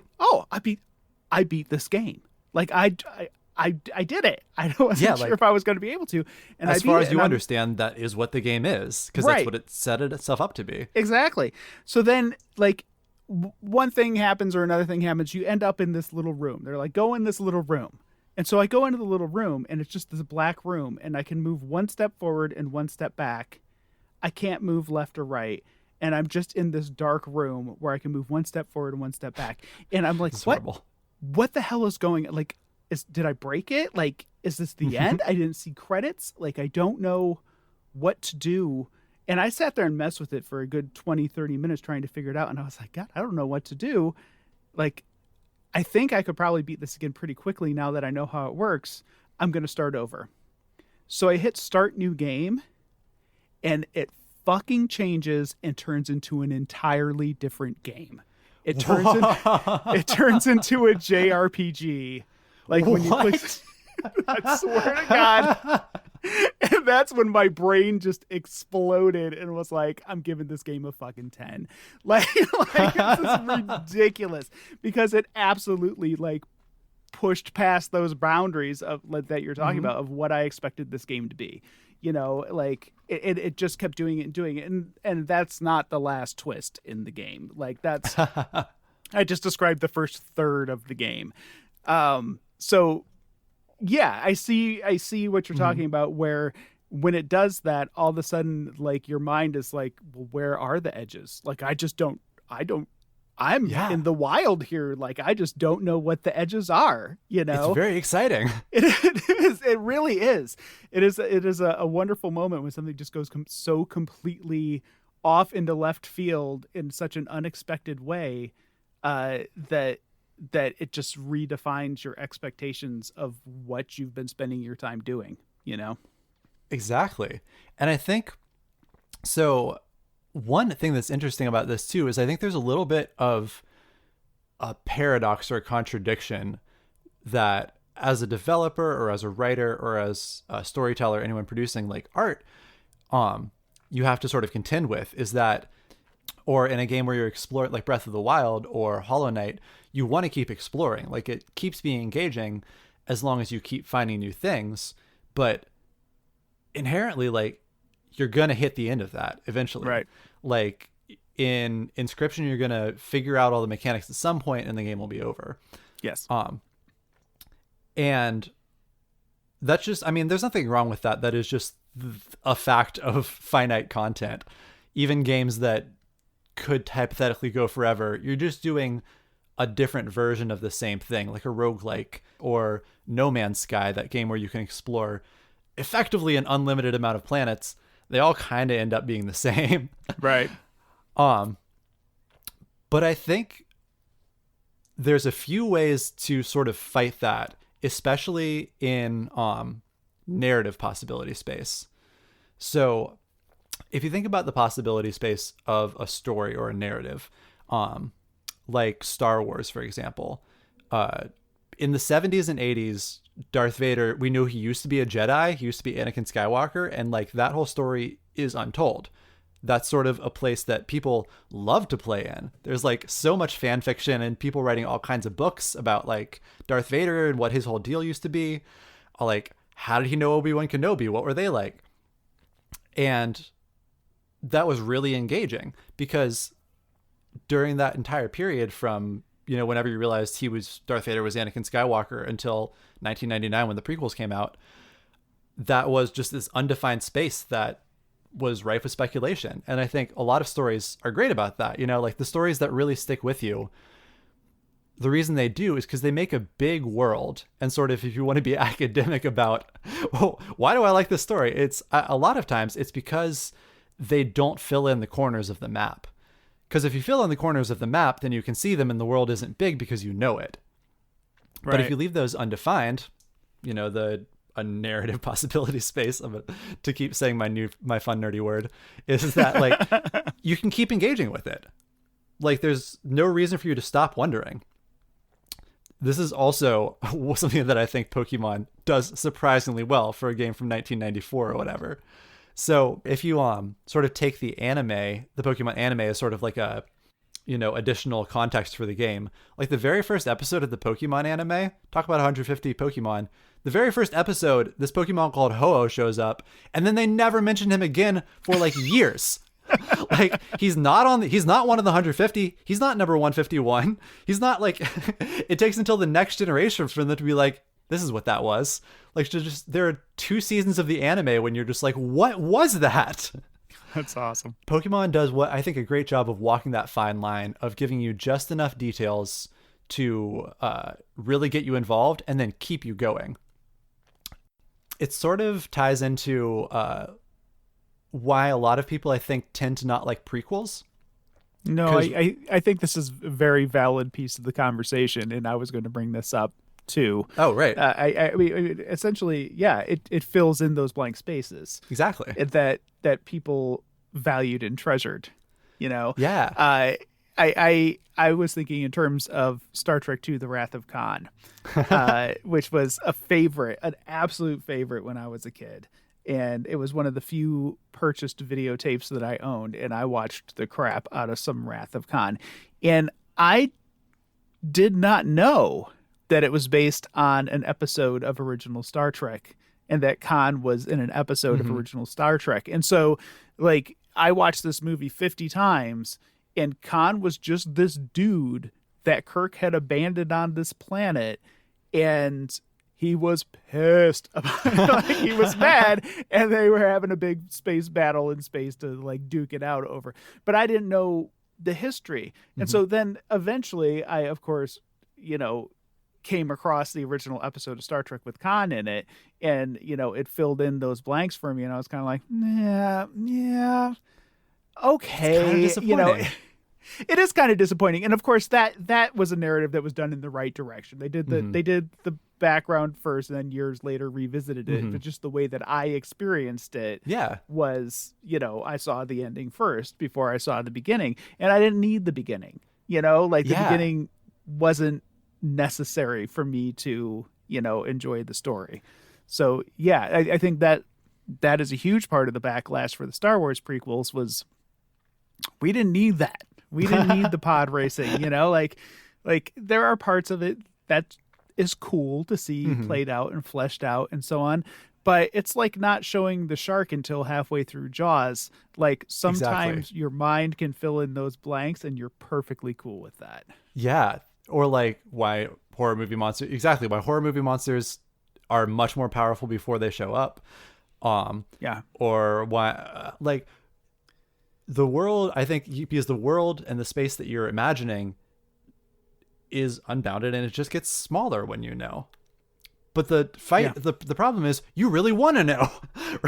I beat this game. Like, I did it. I wasn't sure if I was going to be able to. And
as far as you understand, that is what the game is, because that's what it set itself up to be.
Exactly. So then, like, one thing happens or another thing happens. You end up in this little room. They're like, go in this little room. And so I go into the little room, and it's just this black room, and I can move 1 step forward and 1 step back. I can't move left or right. And I'm just in this dark room where I can move 1 step forward and 1 step back. And I'm like, what the hell is going on? Like, did I break it? Like, is this the end? I didn't see credits. Like, I don't know what to do. And I sat there and messed with it for a good 20-30 minutes trying to figure it out. And I was like, God, I don't know what to do. Like, I think I could probably beat this again pretty quickly now that I know how it works. I'm going to start over. So I hit start new game, and it fucking changes and turns into an entirely different game. It turns into a JRPG. Like, when you click, I swear to God. And that's when my brain just exploded and was like, I'm giving this game a fucking 10. Like this is ridiculous, because it absolutely, like, pushed past those boundaries of that you're talking about, of what I expected this game to be. Like, it just kept doing it and doing it. And that's not the last twist in the game. Like, that's, I just described the first third of the game. So yeah, I see what you're talking about, where when it does that, all of a sudden, like, your mind is like, well, where are the edges? Like, I'm in the wild here. Like, I just don't know what the edges are,
It's very exciting.
It is. It really is. It is a wonderful moment when something just goes so completely off into left field in such an unexpected way, that it just redefines your expectations of what you've been spending your time doing, Exactly.
And I think, so one thing that's interesting about this too, is I think there's a little bit of a paradox or a contradiction that, as a developer or as a writer or as a storyteller, anyone producing, like, art, you have to sort of contend with, is that, or in a game where you're exploring, like Breath of the Wild or Hollow Knight, you want to keep exploring. Like, it keeps being engaging as long as you keep finding new things, but inherently, like, you're going to hit the end of that eventually.
Right.
Like, in Inscription, you're going to figure out all the mechanics at some point and the game will be over.
Yes.
And that's just, I mean, there's nothing wrong with that. That is just a fact of finite content. even games that could hypothetically go forever, you're just doing a different version of the same thing, like a roguelike or No Man's Sky, that game where you can explore effectively an unlimited amount of planets. They all kind of end up being the same.
Right.
But I think there's a few ways to sort of fight that, especially in narrative possibility space. So if you think about the possibility space of a story or a narrative, like Star Wars, for example, in the 70s and 80s, Darth Vader, we knew he used to be a Jedi, he used to be Anakin Skywalker, and like that whole story is untold. That's sort of a place that people love to play in. There's like so much fan fiction and people writing all kinds of books about like Darth Vader and what his whole deal used to be. Like, how did he know Obi-Wan Kenobi? What were they like? And that was really engaging because during that entire period from, you know, whenever you realized Darth Vader was Anakin Skywalker until 1999 when the prequels came out, that was just this undefined space that was rife with speculation. And I think a lot of stories are great about that. You know, like the stories that really stick with you, the reason they do is because they make a big world. And sort of, if you want to be academic about, well, why do I like this story? It's a lot of times it's because they don't fill in the corners of the map. Because if you fill in the corners of the map, then you can see them and the world isn't big because you know it. Right. But if you leave those undefined, you know, a narrative possibility space of it, to keep saying my fun nerdy word, is that like you can keep engaging with it. Like there's no reason for you to stop wondering. This is also something that I think Pokemon does surprisingly well for a game from 1994 or whatever. So if you sort of take the Pokemon anime as sort of like a, you know, additional context for the game, like the very first episode of the Pokemon anime, talk about 150 Pokemon, the very first episode, this Pokemon called Ho-Oh shows up, and then they never mention him again for like years. Like he's not one of the 150. He's not number 151. He's not like, it takes until the next generation for them to be like, this is what that was. Like, there are 2 seasons of the anime when you're just like, what was that?
That's awesome.
Pokemon does what I think a great job of walking that fine line of giving you just enough details to really get you involved and then keep you going. It sort of ties into why a lot of people, I think, tend to not like prequels.
No, I think this is a very valid piece of the conversation, and I was going to bring this up too.
Oh, right.
I mean, essentially, yeah, it fills in those blank spaces.
Exactly.
That people valued and treasured, you know?
Yeah.
I was thinking in terms of Star Trek II, The Wrath of Khan, which was an absolute favorite when I was a kid. And it was one of the few purchased videotapes that I owned, and I watched the crap out of some Wrath of Khan. And I did not know that it was based on an episode of original Star Trek and that Khan was in an episode of original Star Trek. And so, like, I watched this movie 50 times, and Khan was just this dude that Kirk had abandoned on this planet, and he was pissed about it. Like, he was mad, and they were having a big space battle in space to like duke it out over. But I didn't know the history. And so then eventually I, of course, you know, came across the original episode of Star Trek with Khan in it, and, you know, it filled in those blanks for me, and I was kind of like, yeah, okay.
It's kind of
you know,
disappointing.
it is kind of disappointing. And of course that was a narrative that was done in the right direction. They did the background first, and then years later revisited it. But just the way that I experienced it was, you know, I saw the ending first before I saw the beginning, and I didn't need the beginning, you know, like the beginning wasn't necessary for me to, you know, enjoy the story. So yeah, I think that is a huge part of the backlash for the Star Wars prequels was we didn't need that. We didn't need the pod racing, you know, like there are parts of it that is cool to see played out and fleshed out and so on. But it's like not showing the shark until halfway through Jaws. Like sometimes your mind can fill in those blanks and you're perfectly cool with that.
Yeah. Or like why horror movie monsters are much more powerful before they show up. Or why, like, the world, I think, because the world and the space that you're imagining is unbounded, and it just gets smaller when you know. But the fight, the problem is you really want to know,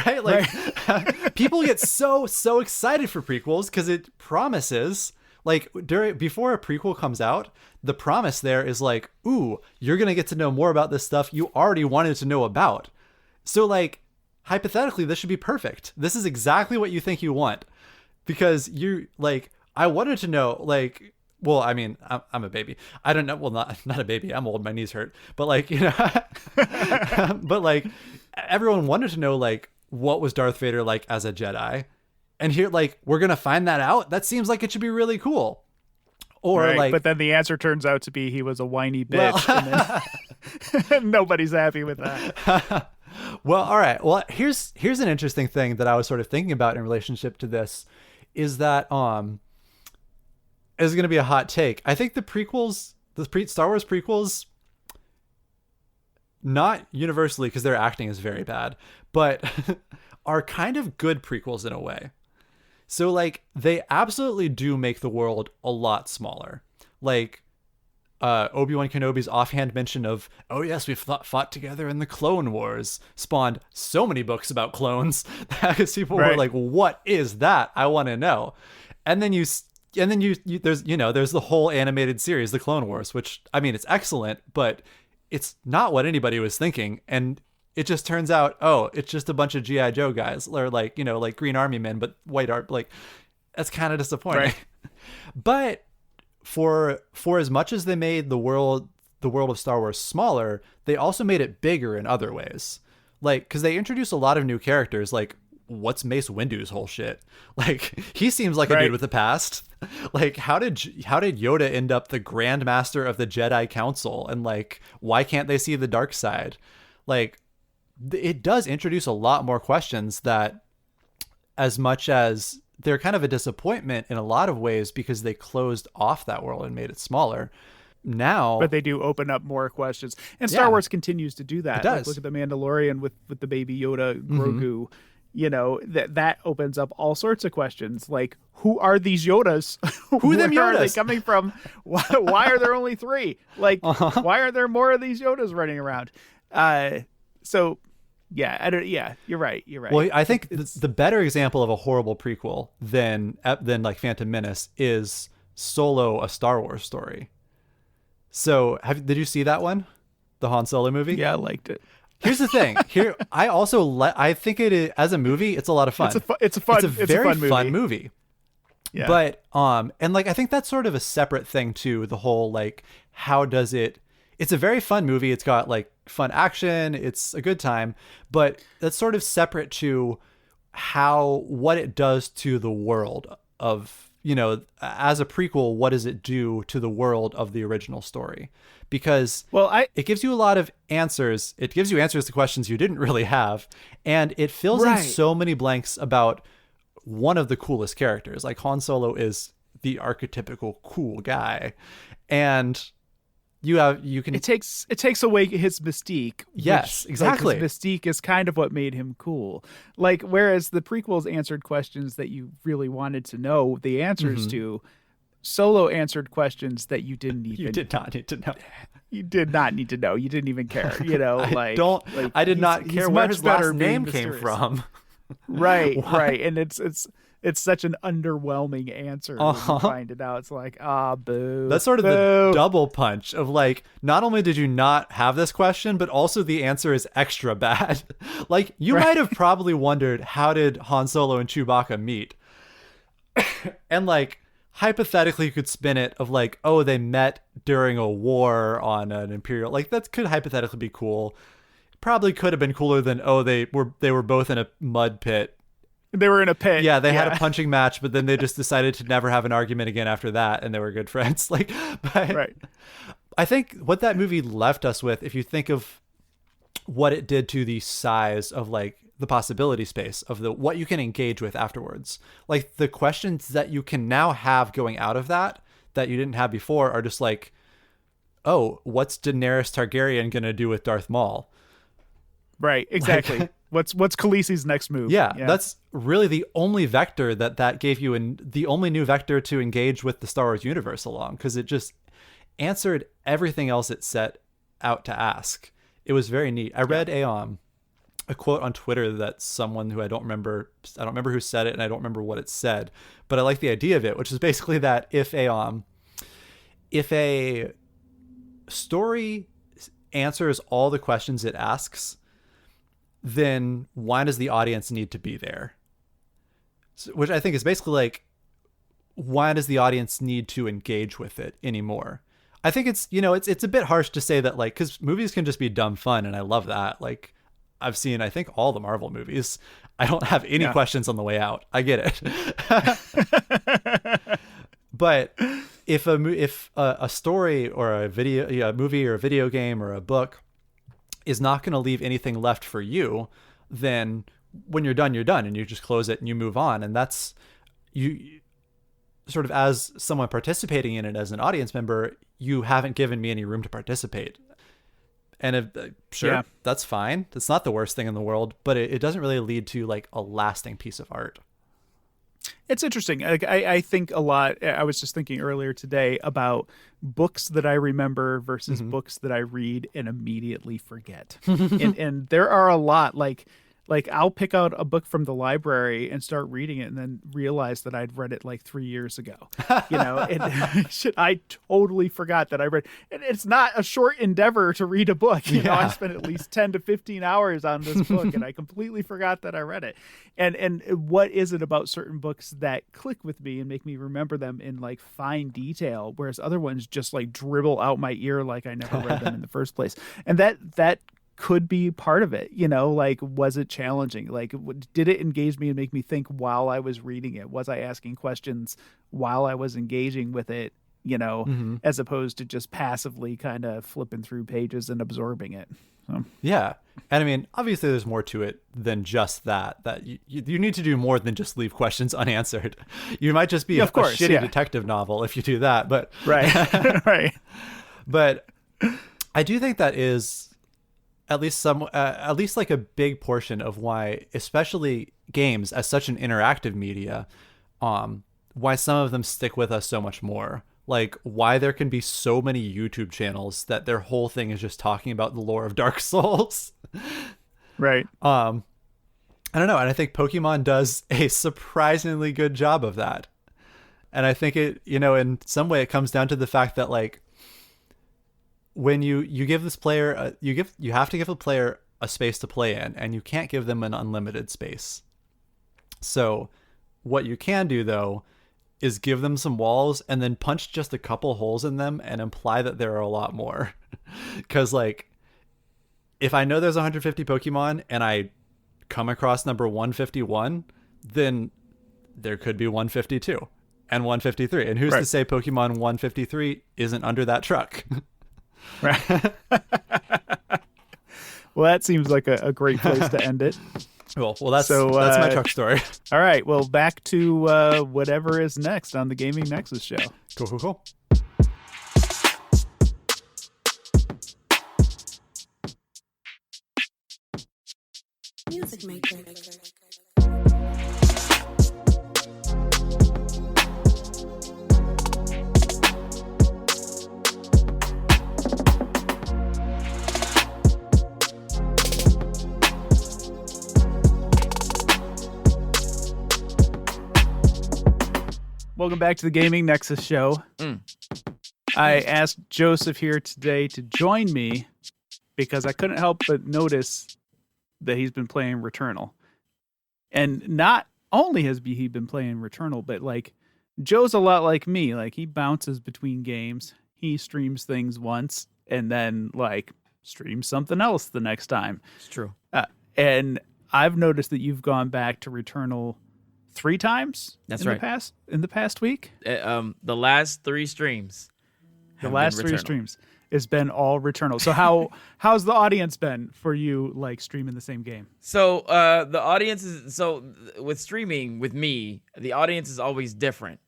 right? Like people get so excited for prequels because it promises, like before a prequel comes out, the promise there is like, ooh, you're going to get to know more about this stuff you already wanted to know about. So like hypothetically, this should be perfect. This is exactly what you think you want, because you like, I wanted to know, like, well, I mean, I'm a baby. I don't know. Well, not a baby. I'm old. My knees hurt. But like, you know, but like everyone wanted to know like what was Darth Vader like as a Jedi, and here like we're gonna find that out. That seems like it should be really cool. Or like,
but then the answer turns out to be he was a whiny bitch, and then nobody's happy with that.
Well, all right. Well, here's an interesting thing that I was sort of thinking about in relationship to this, is that is going to be a hot take. I think the prequels, Star Wars prequels, not universally because their acting is very bad, but are kind of good prequels in a way. So like they absolutely do make the world a lot smaller. Like Obi-Wan Kenobi's offhand mention of, oh yes, we've fought together in the Clone Wars, spawned so many books about clones because people were like, what is that? I want to know. And then there's the whole animated series, the Clone Wars, which, I mean, it's excellent, but it's not what anybody was thinking. And it just turns out, oh, it's just a bunch of G.I. Joe guys, or like, you know, like Green Army men, but white art. Like, that's kind of disappointing.
Right.
But for as much as they made the world of Star Wars smaller, they also made it bigger in other ways. Like, because they introduced a lot of new characters, like, what's Mace Windu's whole shit? Like, he seems like a dude with a past. Like, how did Yoda end up the Grand Master of the Jedi Council? And like, why can't they see the dark side? Like, it does introduce a lot more questions that, as much as they're kind of a disappointment in a lot of ways because they closed off that world and made it smaller. Now,
but they do open up more questions, and Star Wars continues to do that.
It does.
Like, look at the Mandalorian with the baby Yoda, Grogu. You know, that opens up all sorts of questions, like, who are these Yodas?
Who them
Where
Yodas?
are they coming from? Why are there only 3? Like, why are there more of these Yodas running around? So, yeah, you're right.
Well, I think the better example of a horrible prequel than like Phantom Menace is Solo: A Star Wars Story. So, did you see that one? The Han Solo movie?
Yeah, I liked it.
Here's the thing. I think it is, as a movie, it's a lot of fun.
It's a very
fun movie.
Yeah.
But and like I think that's sort of a separate thing too. The whole like, how does it? It's a very fun movie. It's got like fun action. It's a good time. But that's sort of separate to what it does to the world of, you know, as a prequel. What does it do to the world of the original story? Because it gives you a lot of answers. It gives you answers to questions you didn't really have. And it fills in so many blanks about one of the coolest characters. Like, Han Solo is the archetypical cool guy. And it takes away his mystique. Yes, exactly.
Like, his mystique is kind of what made him cool. Like, whereas the prequels answered questions that you really wanted to know the answers to, Solo answered questions that you did not need to know. You did not need to know. You didn't even care. You know,
I did not care where his last name came from.
Right. And it's such an underwhelming answer when you find it out. It's like, boo.
That's sort of the double punch of like, not only did you not have this question, but also the answer is extra bad. Like, you might have probably wondered, how did Han Solo and Chewbacca meet? And like, hypothetically, you could spin it of like, oh, they met during a war on an Imperial. Like, that could hypothetically be cool. Probably could have been cooler than, oh, they were both in a mud pit.
They were in a pit.
Yeah, they had a punching match, but then they just decided to never have an argument again after that, and they were good friends. Like, but I think what that movie left us with, if you think of what it did to the size of like the possibility space of what you can engage with afterwards, like the questions that you can now have going out of that you didn't have before are just like, oh, what's Daenerys Targaryen gonna do with Darth Maul?
Right, exactly. What's Khaleesi's next move?
Yeah, that's really the only vector that gave you, and the only new vector to engage with the Star Wars universe along, because it just answered everything else it set out to ask. It was very neat. I read a quote on Twitter that someone who I don't remember who said it, and I don't remember what it said, but I like the idea of it, which is basically that if a story answers all the questions it asks, then why does the audience need to be there? Which I think is basically like, why does the audience need to engage with it anymore? I think it's, it's a bit harsh to say that, like, because movies can just be dumb fun, and I love that. Like, I've seen, I think, all the Marvel movies. I don't have any questions on the way out. I get it. But if a story or a movie or a video game or a book is not going to leave anything left for you, then when you're done, and you just close it and you move on. And that's, you sort of, as someone participating in it as an audience member, you haven't given me any room to participate. And that's fine. It's not the worst thing in the world, but it doesn't really lead to like a lasting piece of art.
It's interesting. I think a lot. I was just thinking earlier today about books that I remember versus books that I read and immediately forget. and there are a lot. Like I'll pick out a book from the library and start reading it, and then realize that I'd read it like 3 years ago. I totally forgot that I read. And it's not a short endeavor to read a book. You know, I spent at least 10 to 15 hours on this book, and I completely forgot that I read it. And what is it about certain books that click with me and make me remember them in like fine detail, whereas other ones just like dribble out my ear like I never read them in the first place. And that could be part of it, like, was it challenging? Like, did it engage me and make me think while I was reading it? Was I asking questions while I was engaging with it, as opposed to just passively kind of flipping through pages and absorbing it? So.
Yeah. And I mean, obviously there's more to it than just that you need to do more than just leave questions unanswered. You might just be a shitty detective novel if you do that, but
right. Right.
But I do think that is at least like a big portion of why, especially games as such an interactive media, why some of them stick with us so much more. Like, why there can be so many YouTube channels that their whole thing is just talking about the lore of Dark Souls.
Right.
I don't know. And I think Pokemon does a surprisingly good job of that. And I think it, in some way it comes down to the fact that, like, when you give this player, you have to give a player a space to play in, and you can't give them an unlimited space. So what you can do, though, is give them some walls and then punch just a couple holes in them and imply that there are a lot more. Because, like, if I know there's 150 Pokemon and I come across number 151, then there could be 152 and 153. And who's to say Pokemon 153 isn't under that truck?
Right. Well, that seems like a great place to end it.
Well, that's my truck story.
All right. Well, back to whatever is next on the Gaming Nexus show.
Cool.
Music Matrix.
Welcome back to the Gaming Nexus show. I asked Joseph here today to join me because I couldn't help but notice that he's been playing Returnal. And not only has he been playing Returnal, but like Joe's a lot like me. Like, he bounces between games. He streams things once and then like streams something else the next time.
It's true.
And I've noticed that you've gone back to Returnal 3 times.
That's
in
right.
In the past week.
The last 3 streams.
The last 3 streams has been all Returnal. So how's the audience been for you, like, streaming the same game?
So the audience is with streaming with me, the audience is always different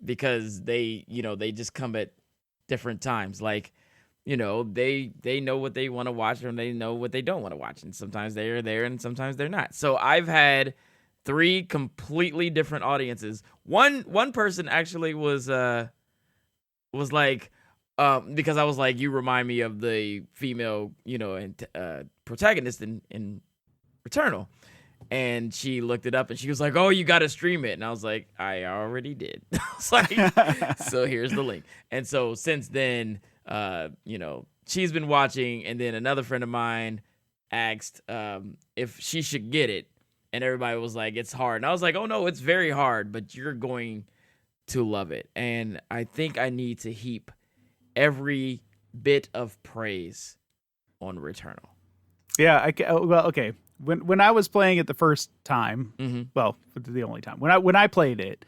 because they just come at different times. Like, they know what they want to watch and they know what they don't want to watch, and sometimes they're there and sometimes they're not. So I've had 3 completely different audiences. One person actually was like, because I was like, you remind me of the female, protagonist in Returnal. And she looked it up and she was like, oh, you got to stream it. And I was like, I already did. I was like, so here's the link. And so since then, she's been watching. And then another friend of mine asked if she should get it. And everybody was like, it's hard. And I was like, oh, no, it's very hard, but you're going to love it. And I think I need to heap every bit of praise on Returnal.
Yeah. Well, okay. When I was playing it the first time, well, the only time when I played it,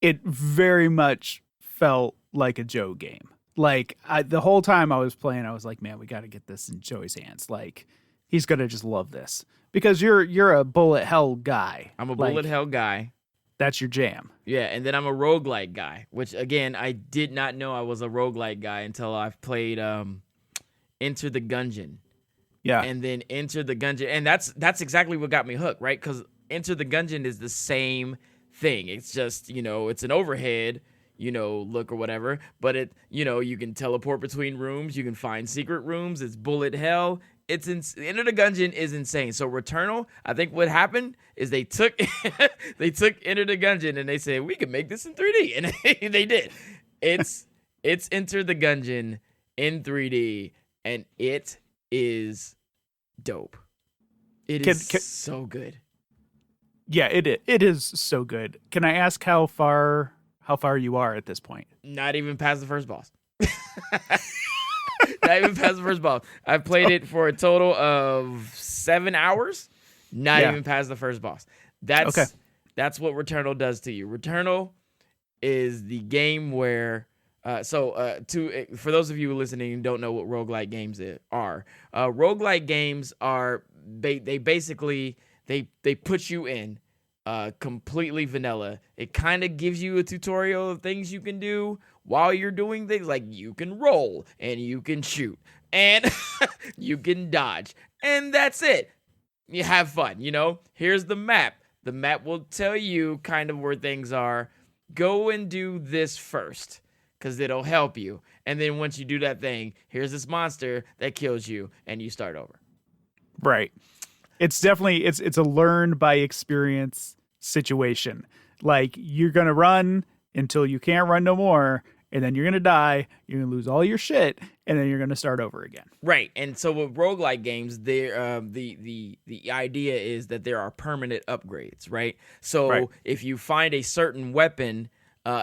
it very much felt like a Joe game. Like the whole time I was playing, I was like, man, we got to get this in Joey's hands. Like he's gonna just love this because you're a bullet hell guy.
I'm a bullet hell guy.
That's your jam.
Yeah, and then I'm a roguelike guy, which again I did not know I was a roguelike guy until I've played Enter the Gungeon.
Yeah.
And then Enter the Gungeon. And that's exactly what got me hooked, right? Because Enter the Gungeon is the same thing. It's just, it's an overhead, look or whatever. But you can teleport between rooms. You can find secret rooms. It's bullet hell. Enter the Gungeon is insane. So Returnal, I think what happened is they took Enter the Gungeon and they said, we can make this in 3D. And they did. It's Enter the Gungeon in 3D. And it is dope. It is so good.
Yeah, it is so good. Can I ask how far you are at this point?
Not even past the first boss. Not even past the first boss. I've played it for a total of 7 hours. Not even past the first boss. That's what Returnal does to you. Returnal is the game where for those of you listening who don't know what roguelike games are, roguelike games are they basically put you in completely vanilla. It kind of gives you a tutorial of things you can do while you're doing things, like you can roll and you can shoot and you can dodge, and that's it. You have fun, Here's the map. The map will tell you kind of where things are. Go and do this first, because it'll help you. And then once you do that thing, here's this monster that kills you, and you start over.
Right. It's definitely, it's a learn by experience situation. Like, you're going to run until you can't run no more, and then you're going to die, you're going to lose all your shit, and then you're going to start over again.
Right. And so with roguelike games, the idea is that there are permanent upgrades, right? So if you find a certain weapon,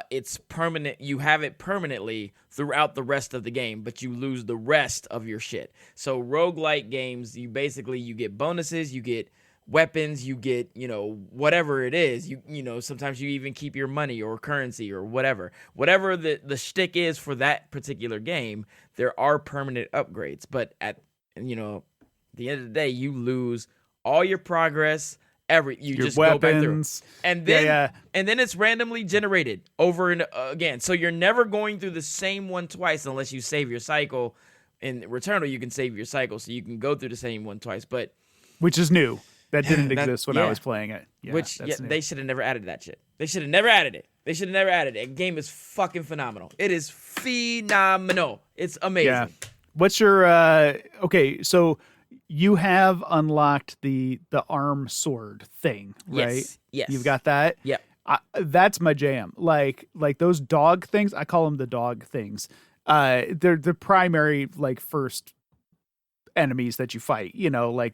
it's permanent. You have it permanently throughout the rest of the game, but you lose the rest of your shit. So roguelike games, you get bonuses, you get weapons, you get, whatever it is. Sometimes you even keep your money or currency or whatever the shtick is for that particular game. There are permanent upgrades, but at the end of the day, you lose all your progress. Your just weapons, go back through, and then it's randomly generated over and again. So you're never going through the same one twice unless you save your cycle. In Returnal, you can save your cycle, so you can go through the same one twice. But
which is new. That didn't exist when I was playing it. Yeah,
they should have never added that shit. They should have never added it. The game is fucking phenomenal. It is phenomenal. It's amazing. Yeah.
What's your okay? So you have unlocked the arm sword thing, right?
Yes.
You've got that?
Yep.
That's my jam. Like those dog things, I call them the dog things. They're the primary, first enemies that you fight,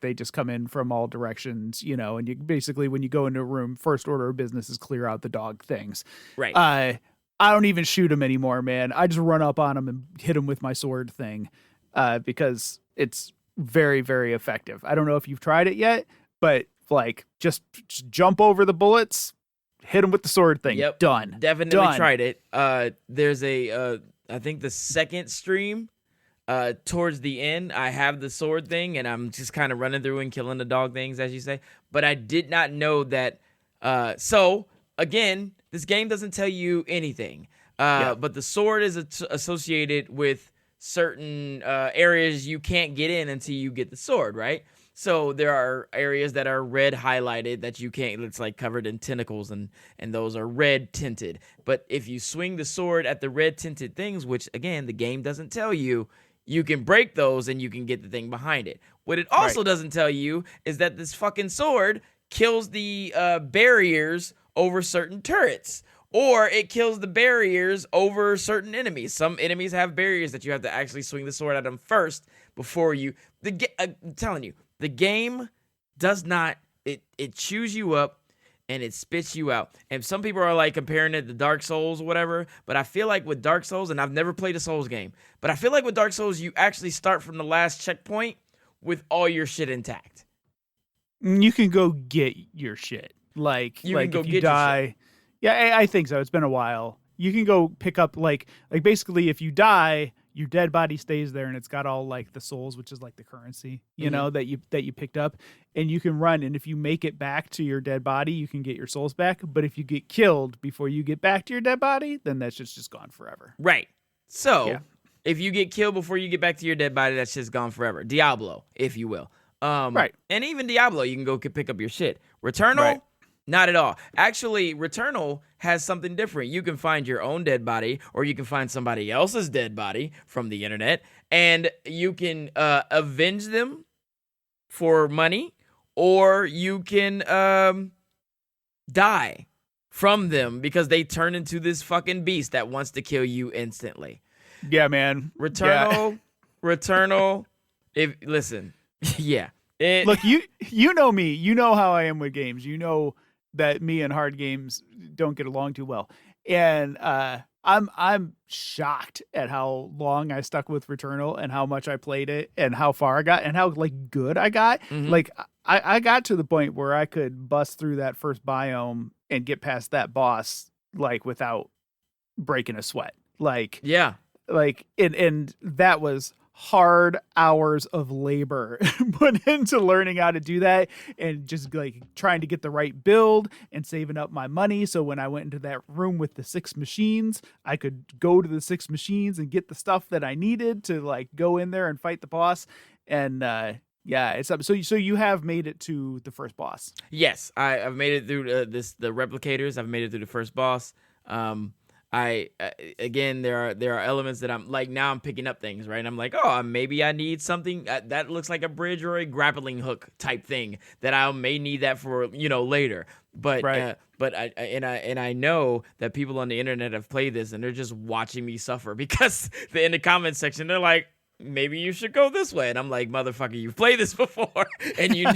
they just come in from all directions, and you basically, when you go into a room, first order of business is clear out the dog things.
Right.
I don't even shoot them anymore, man. I just run up on them and hit them with my sword thing, because it's very, very effective. I don't know if you've tried it yet, but just jump over the bullets, hit them with the sword thing.
Yep.
Done.
Definitely tried it. There's I think the second stream, towards the end, I have the sword thing and I'm just kind of running through and killing the dog things, as you say. But I did not know that. So again, this game doesn't tell you anything. But the sword is associated with certain areas you can't get in until you get the sword, right? So there are areas that are red highlighted that you can't, it's like covered in tentacles, and those are red tinted. But if you swing the sword at the red tinted things, which again, the game doesn't tell you, you can break those and you can get the thing behind it. What it also doesn't tell you is that this fucking sword kills the barriers over certain turrets, or it kills the barriers over certain enemies. Some enemies have barriers that you have to actually swing the sword at them first before you. I'm telling you, the game does not, it chews you up and it spits you out. And some people are like comparing it to Dark Souls or whatever, but I feel like with Dark Souls, and I've never played a Souls game, but I feel like with Dark Souls, you actually start from the last checkpoint with all your shit intact.
You can go get your shit. Like if you die. Yeah, I think so. It's been a while. You can go pick up like basically if you die, your dead body stays there, and it's got all like the souls, which is like the currency, you know, that you picked up, and you can run. And if you make it back to your dead body, you can get your souls back. But if you get killed before you get back to your dead body, then that's just gone forever.
Right. So if you get killed before you get back to your dead body, that's just gone forever. Diablo, if you will. Right. And even Diablo, you can go pick up your shit. Returnal, not at all. Actually, Returnal has something different. You can find your own dead body, or you can find somebody else's dead body from the internet, and you can avenge them for money, or you can die from them because they turn into this fucking beast that wants to kill you instantly.
Yeah, man.
Returnal. Listen, yeah.
Look, you know me. You know how I am with games. You know that me and hard games don't get along too well, and I'm shocked at how long I stuck with Returnal and how much I played it and how far I got and how like good I got. Like I got to the point where I could bust through that first biome and get past that boss like without breaking a sweat. Like and that was hard hours of labor put into learning how to do that, and just like trying to get the right build and saving up my money. So when I went into that room with the 6 machines, I could go to the 6 machines and get the stuff that I needed to like go in there and fight the boss. And it's up. So you have made it to the first boss.
Yes, I've made it through the replicators. I've made it through the first boss. Again, there are elements that I'm like, now I'm picking up things, right? I'm like, oh, maybe I need something that looks like a bridge or a grappling hook type thing that I may need that for, later. But I know that people on the internet have played this and they're just watching me suffer because in the comment section they're like, maybe you should go this way, and I'm like, motherfucker, you've played this before, and you're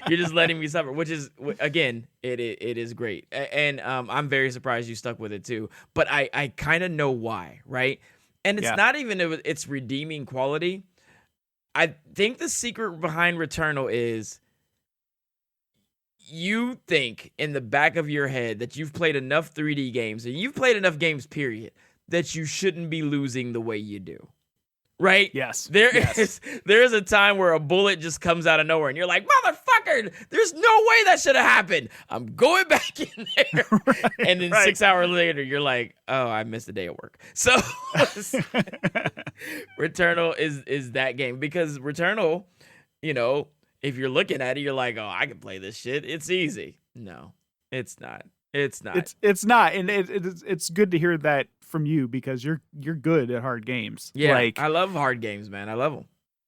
just letting me suffer, which is, again, it is great, and I'm very surprised you stuck with it too. But I kind of know why, right? And it's not even its redeeming quality. I think the secret behind Returnal is you think in the back of your head that you've played enough 3D games, and you've played enough games, period, that you shouldn't be losing the way you do. Right?
Yes.
There is a time where a bullet just comes out of nowhere and you're like, motherfucker, there's no way that should have happened. I'm going back in there. And then 6 hours later, you're like, oh, I missed a day of work. So Returnal is that game, because Returnal, if you're looking at it, you're like, oh, I can play this shit. It's easy. No, it's not. It's not.
It's not, and it's good to hear that from you, because you're good at hard games.
Yeah, like, I love hard games, man. I love them.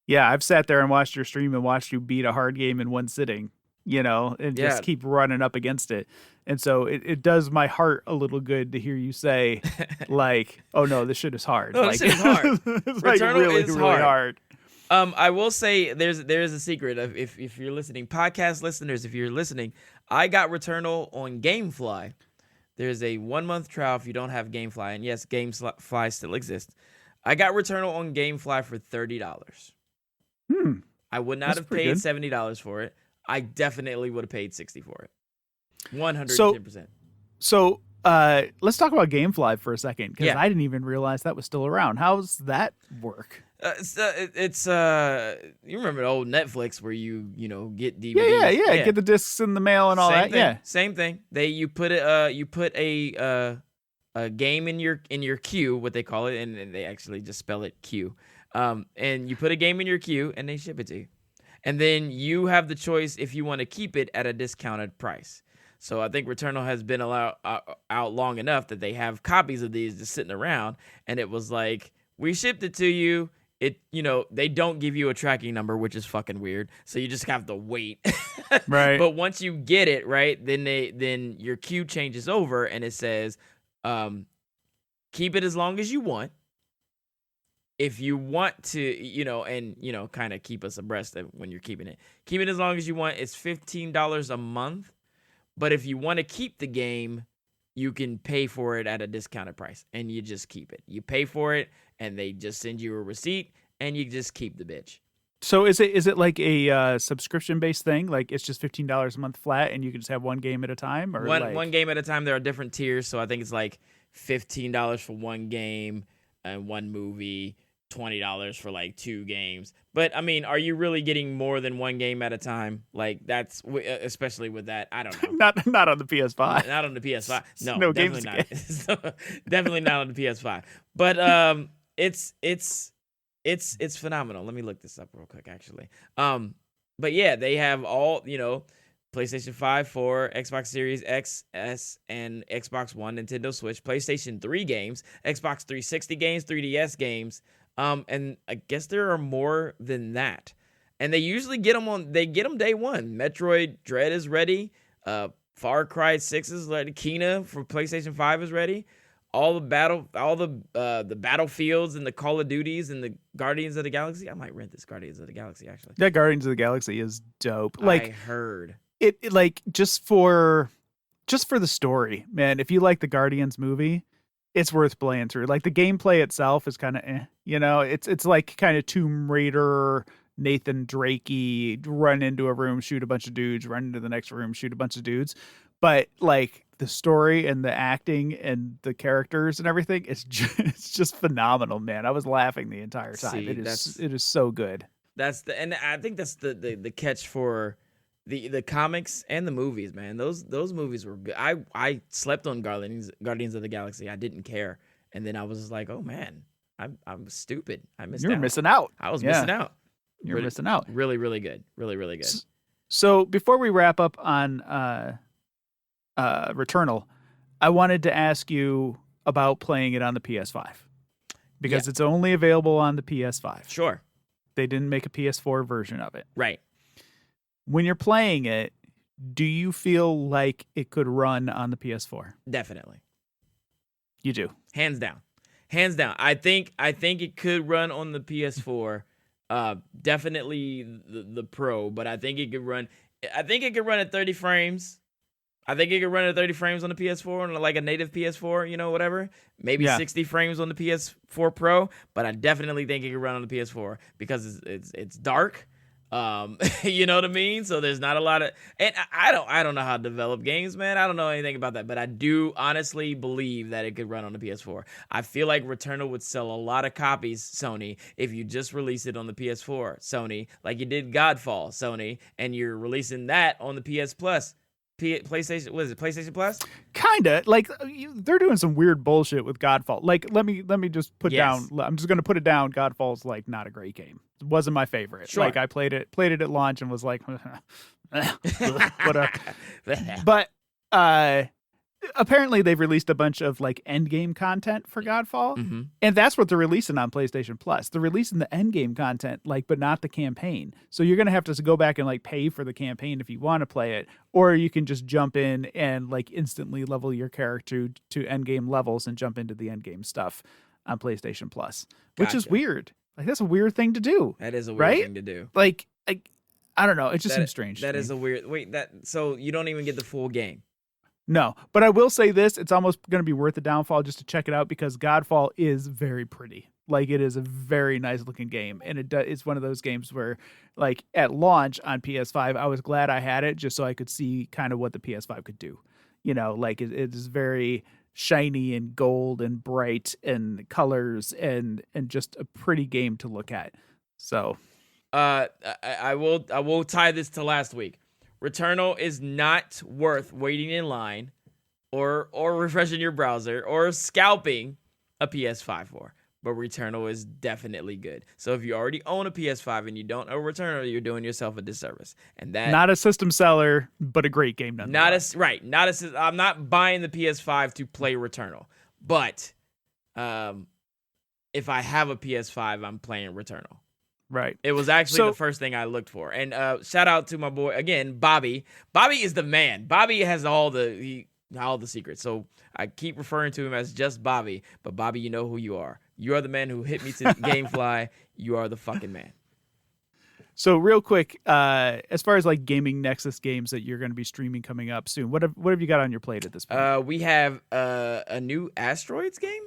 Yeah, I've sat there and watched your stream and watched you beat a hard game in one sitting, and just keep running up against it. And so it does my heart a little good to hear you say, like, oh no, this shit is hard.
No,
like,
this shit is hard.
It's like really, really hard.
I will say there is a secret of if you're listening, podcast listeners, if you're listening, I got Returnal on GameFly. There's a 1-month trial if you don't have GameFly, and yes, GameFly still exists. I got Returnal on GameFly for $30. I would not have paid $70 for it. I definitely would have paid $60 for it. 110%.
So let's talk about GameFly for a second, because I didn't even realize that was still around. How's that work?
It's you remember the old Netflix where you get DVDs?
Yeah. Get the discs in the mail and all that.
Thing.
Yeah,
same thing. You put a game in your queue, what they call it, and they actually just spell it Q. And you put a game in your queue, and they ship it to you. And then you have the choice if you want to keep it at a discounted price. So I think Returnal has been out long enough that they have copies of these just sitting around. And it was like, we shipped it to you. They don't give you a tracking number, which is fucking weird. So you just have to wait.
Right.
But once you get it, right, then your queue changes over and it says, keep it as long as you want. If you want to, kind of keep us abreast of when you're keeping it. Keep it as long as you want. It's $15 a month. But if you want to keep the game, you can pay for it at a discounted price, and you just keep it. You pay for it, and they just send you a receipt, and you just keep the bitch.
So is it like a subscription based thing? Like it's just $15 a month flat, and you can just have one game at a time, or
one game at a time. There are different tiers, so I think it's like $15 for one game and one movie. $20 for like 2 games. But I mean, are you really getting more than one game at a time? Like that's especially with that. I don't know.
not on the PS5.
Not on the PS5.
No
definitely
games
not. Definitely not on the PS5. But it's phenomenal. Let me look this up real quick actually. But yeah, they have all, PlayStation 5, 4, Xbox Series X, S, and Xbox One, Nintendo Switch, PlayStation 3 games, Xbox 360 games, 3DS games. And I guess there are more than that. And they usually get them day one. Metroid Dread is ready. Far Cry 6 is ready. Kena for PlayStation 5 is ready. All the Battlefields and the Call of Duties and the Guardians of the Galaxy. I might rent this Guardians of the Galaxy actually.
That Guardians of the Galaxy is dope. Like
I heard.
it like just for the story, man. If you like the Guardians movie, it's worth playing through. Like the gameplay itself is kind of it's like kind of Tomb Raider, Nathan Drakey, run into a room, shoot a bunch of dudes, run into the next room, shoot a bunch of dudes. But like the story and the acting and the characters and everything, it's just phenomenal, man. I was laughing the entire time.
See,
it is so good.
And I think that's the catch for the comics and the movies, man. Those movies were good. I slept on Guardians of the Galaxy. I didn't care, and then I was just like, oh man, I'm stupid. I missed out.
You're missing out.
I was missing out.
You're missing out.
Really, really good. Really, really good.
So before we wrap up on Returnal, I wanted to ask you about playing it on the PS5 because it's only available on the PS5.
Sure.
They didn't make a PS4 version of it.
Right.
When you're playing it, do you feel like it could run on the PS4?
Definitely.
You do.
Hands down. I think it could run on the PS4. Definitely the Pro, but I think it could run at 30 frames. I think it could run at 30 frames on the PS4 on like a native PS4, whatever. Maybe 60 frames on the PS4 Pro, but I definitely think it could run on the PS4 because it's dark. You know what I mean? So there's not a lot of, and I don't know how to develop games, man. I don't know anything about that, but I do honestly believe that it could run on the PS4. I feel like Returnal would sell a lot of copies, Sony, if you just release it on the PS4, Sony, like you did Godfall, Sony, and you're releasing that on the PS Plus. PlayStation, what is it? PlayStation Plus?
Kinda like they're doing some weird bullshit with Godfall. Like let me just put down. I'm just gonna put it down. Godfall's like not a great game. It wasn't my favorite.
Sure.
Like I played it at launch and was like, whatever. But apparently they've released a bunch of like end game content for Godfall, and that's what they're releasing on PlayStation Plus. They're releasing the end game content, like, but not the campaign. So you're gonna have to go back and like pay for the campaign if you want to play it, or you can just jump in and like instantly level your character to end game levels and jump into the end game stuff on PlayStation Plus, which is weird. Like that's a weird thing to do.
That is a weird thing to do.
Like I don't know. It just seems strange.
That is a weird. So you don't even get the full game.
No, but I will say this, it's almost going to be worth the downfall just to check it out because Godfall is very pretty. Like it is a very nice looking game. And it's one of those games where like at launch on PS5, I was glad I had it just so I could see kind of what the PS5 could do. Like it is very shiny and gold and bright and colors and just a pretty game to look at. So
I will tie this to last week. Returnal is not worth waiting in line or refreshing your browser or scalping a PS5 for. but Returnal is definitely good. So if you already own a PS5 and you don't know Returnal, you're doing yourself a disservice. And that
Not a system seller, but a great game nonetheless.
I'm not buying the PS5 to play Returnal, but if I have a PS5, I'm playing Returnal.
Right.
It was actually the first thing I looked for. And shout out to my boy again, Bobby. Bobby is the man. Bobby has all the secrets. So I keep referring to him as just Bobby. But Bobby, you know who you are. You are the man who hit me to GameFly. You are the fucking man.
So real quick, as far as like gaming Nexus games that you're going to be streaming coming up soon, what have you got on your plate at this point?
We have a new Asteroids game.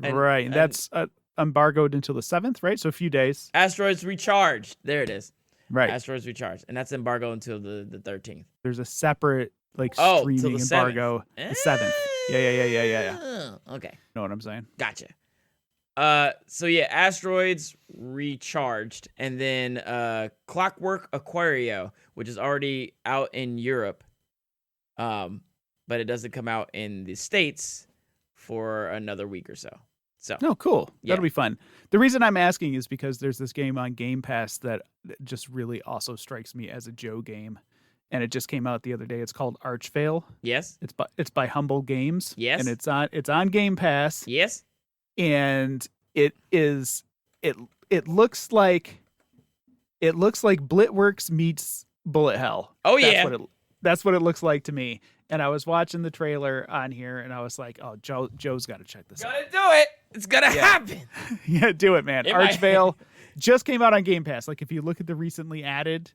And that's embargoed until the 7th, right? So a few days.
Asteroids Recharged. There it is.
Right.
Asteroids Recharged. And that's embargo until the 13th.
There's a separate like
till
streaming
the
embargo. The 7th. Yeah.
Okay.
Know what I'm saying?
Gotcha. So yeah, Asteroids Recharged, and then Clockwork Aquario, which is already out in Europe, but it doesn't come out in the States for another week or so. So
No, cool.
Yeah.
That'll be fun. The reason I'm asking is because there's this game on Game Pass that just really also strikes me as a Joe game, and it just came out the other day. It's called Archvale.
yes,
It's by Humble Games.
Yes.
And it's on Game Pass.
yes,
And it looks like Blitworks meets Bullet Hell.
Oh, yeah.
That's what it looks like to me. And I was watching the trailer on here, and I was like, "Oh, Joe's got to check this out."
gotta do it. It's gonna happen.
Yeah, do it, man.
It might-
Archvale just came out on Game Pass. Like, if you look at the recently added,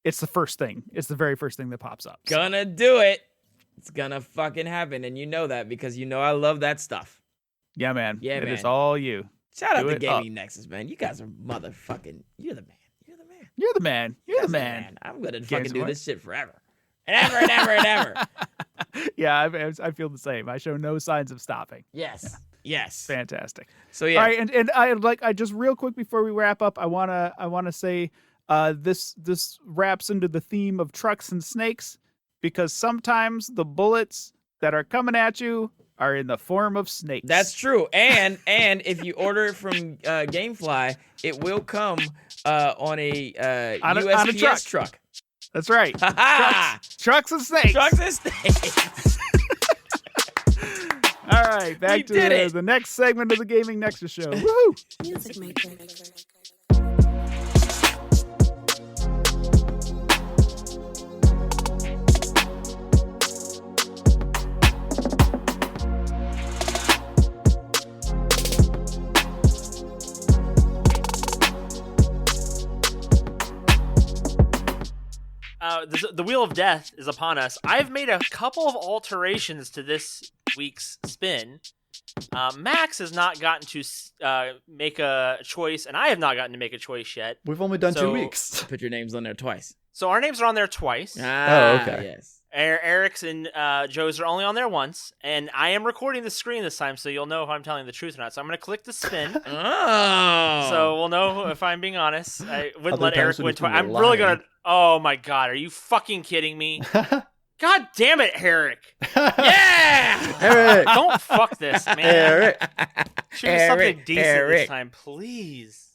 it's the first thing. It's the very first thing that pops up. So,
Gonna do it. It's gonna fucking happen, and you know that because you know I love that stuff.
yeah, man.
Yeah,
It
man.
is all you.
Shout out
Do
to
it up.
Gaming Nexus, man. You guys are motherfucking. You're the man. You're the man.
You're the man. You're
You
the
guys are
man.
I'm gonna
Games
fucking do
Award.
this shit forever. And ever and ever and ever.
Yeah, I feel the same. I show no signs of stopping.
Yes. Yes.
Fantastic.
So yeah.
All right, and I just real quick before we wrap up, I wanna say this wraps into the theme of trucks and snakes, because sometimes the bullets that are coming at you are in the form of snakes.
That's true. And if you order it from GameFly, it will come on a USPS truck.
That's right.
Ha-ha!
Trucks and snakes.
Trucks and snakes.
All right, back
We
to
did it.
the next segment of the Gaming Nexus show. Woohoo!
Music maker.
The Wheel of Death is upon us. I've made a couple of alterations to this week's spin. Max has not gotten to make a choice, and I have not gotten to make a choice yet.
We've only done 2
So-
weeks.
Put your names on there twice.
So our names are on there twice.
okay.
Yes.
Eric's and Joe's are only on there once, and I am recording the screen this time, so you'll know if I'm telling the truth or not. So I'm going to click the spin,
Oh.
so we'll know if I'm being honest. I wouldn't
Other
let Eric
times when
win
you
twice.
can
I'm really
lie.
gonna. Oh my god, are you fucking kidding me? God damn it, Eric!
Yeah.
Eric.
Don't fuck this, man.
Eric.
Should be something
Eric,
decent
Eric.
this time, please.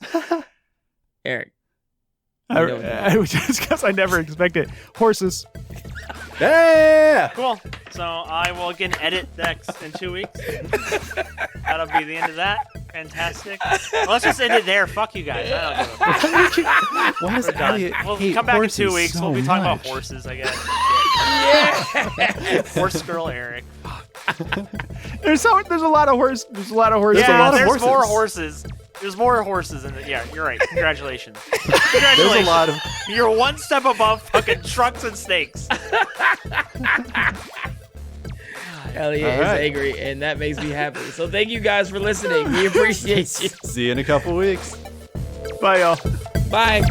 Eric.
Just because I never expected horses.
Yeah.
Cool. So I will again edit next in 2 weeks. That'll be the end of that. Fantastic. Well, let's just end it there. Fuck you guys. I don't give a fuck.
Why does
We're done.
Elliot
We'll
hate
come back in
horses
2 weeks.
so
We'll be talking about
much?
horses, I guess.
Yeah.
Horse girl Eric.
There's a lot of horses.
There's a lot of
there's
horses.
more horses. There's more horses in the. Yeah, you're right. Congratulations.
There's
Congratulations.
a lot of.
You're one step above fucking trucks and snakes.
Elliot
All right.
is angry, and that makes me happy. So thank you guys for listening. We appreciate you.
See you in a couple weeks.
Bye, y'all.
Bye.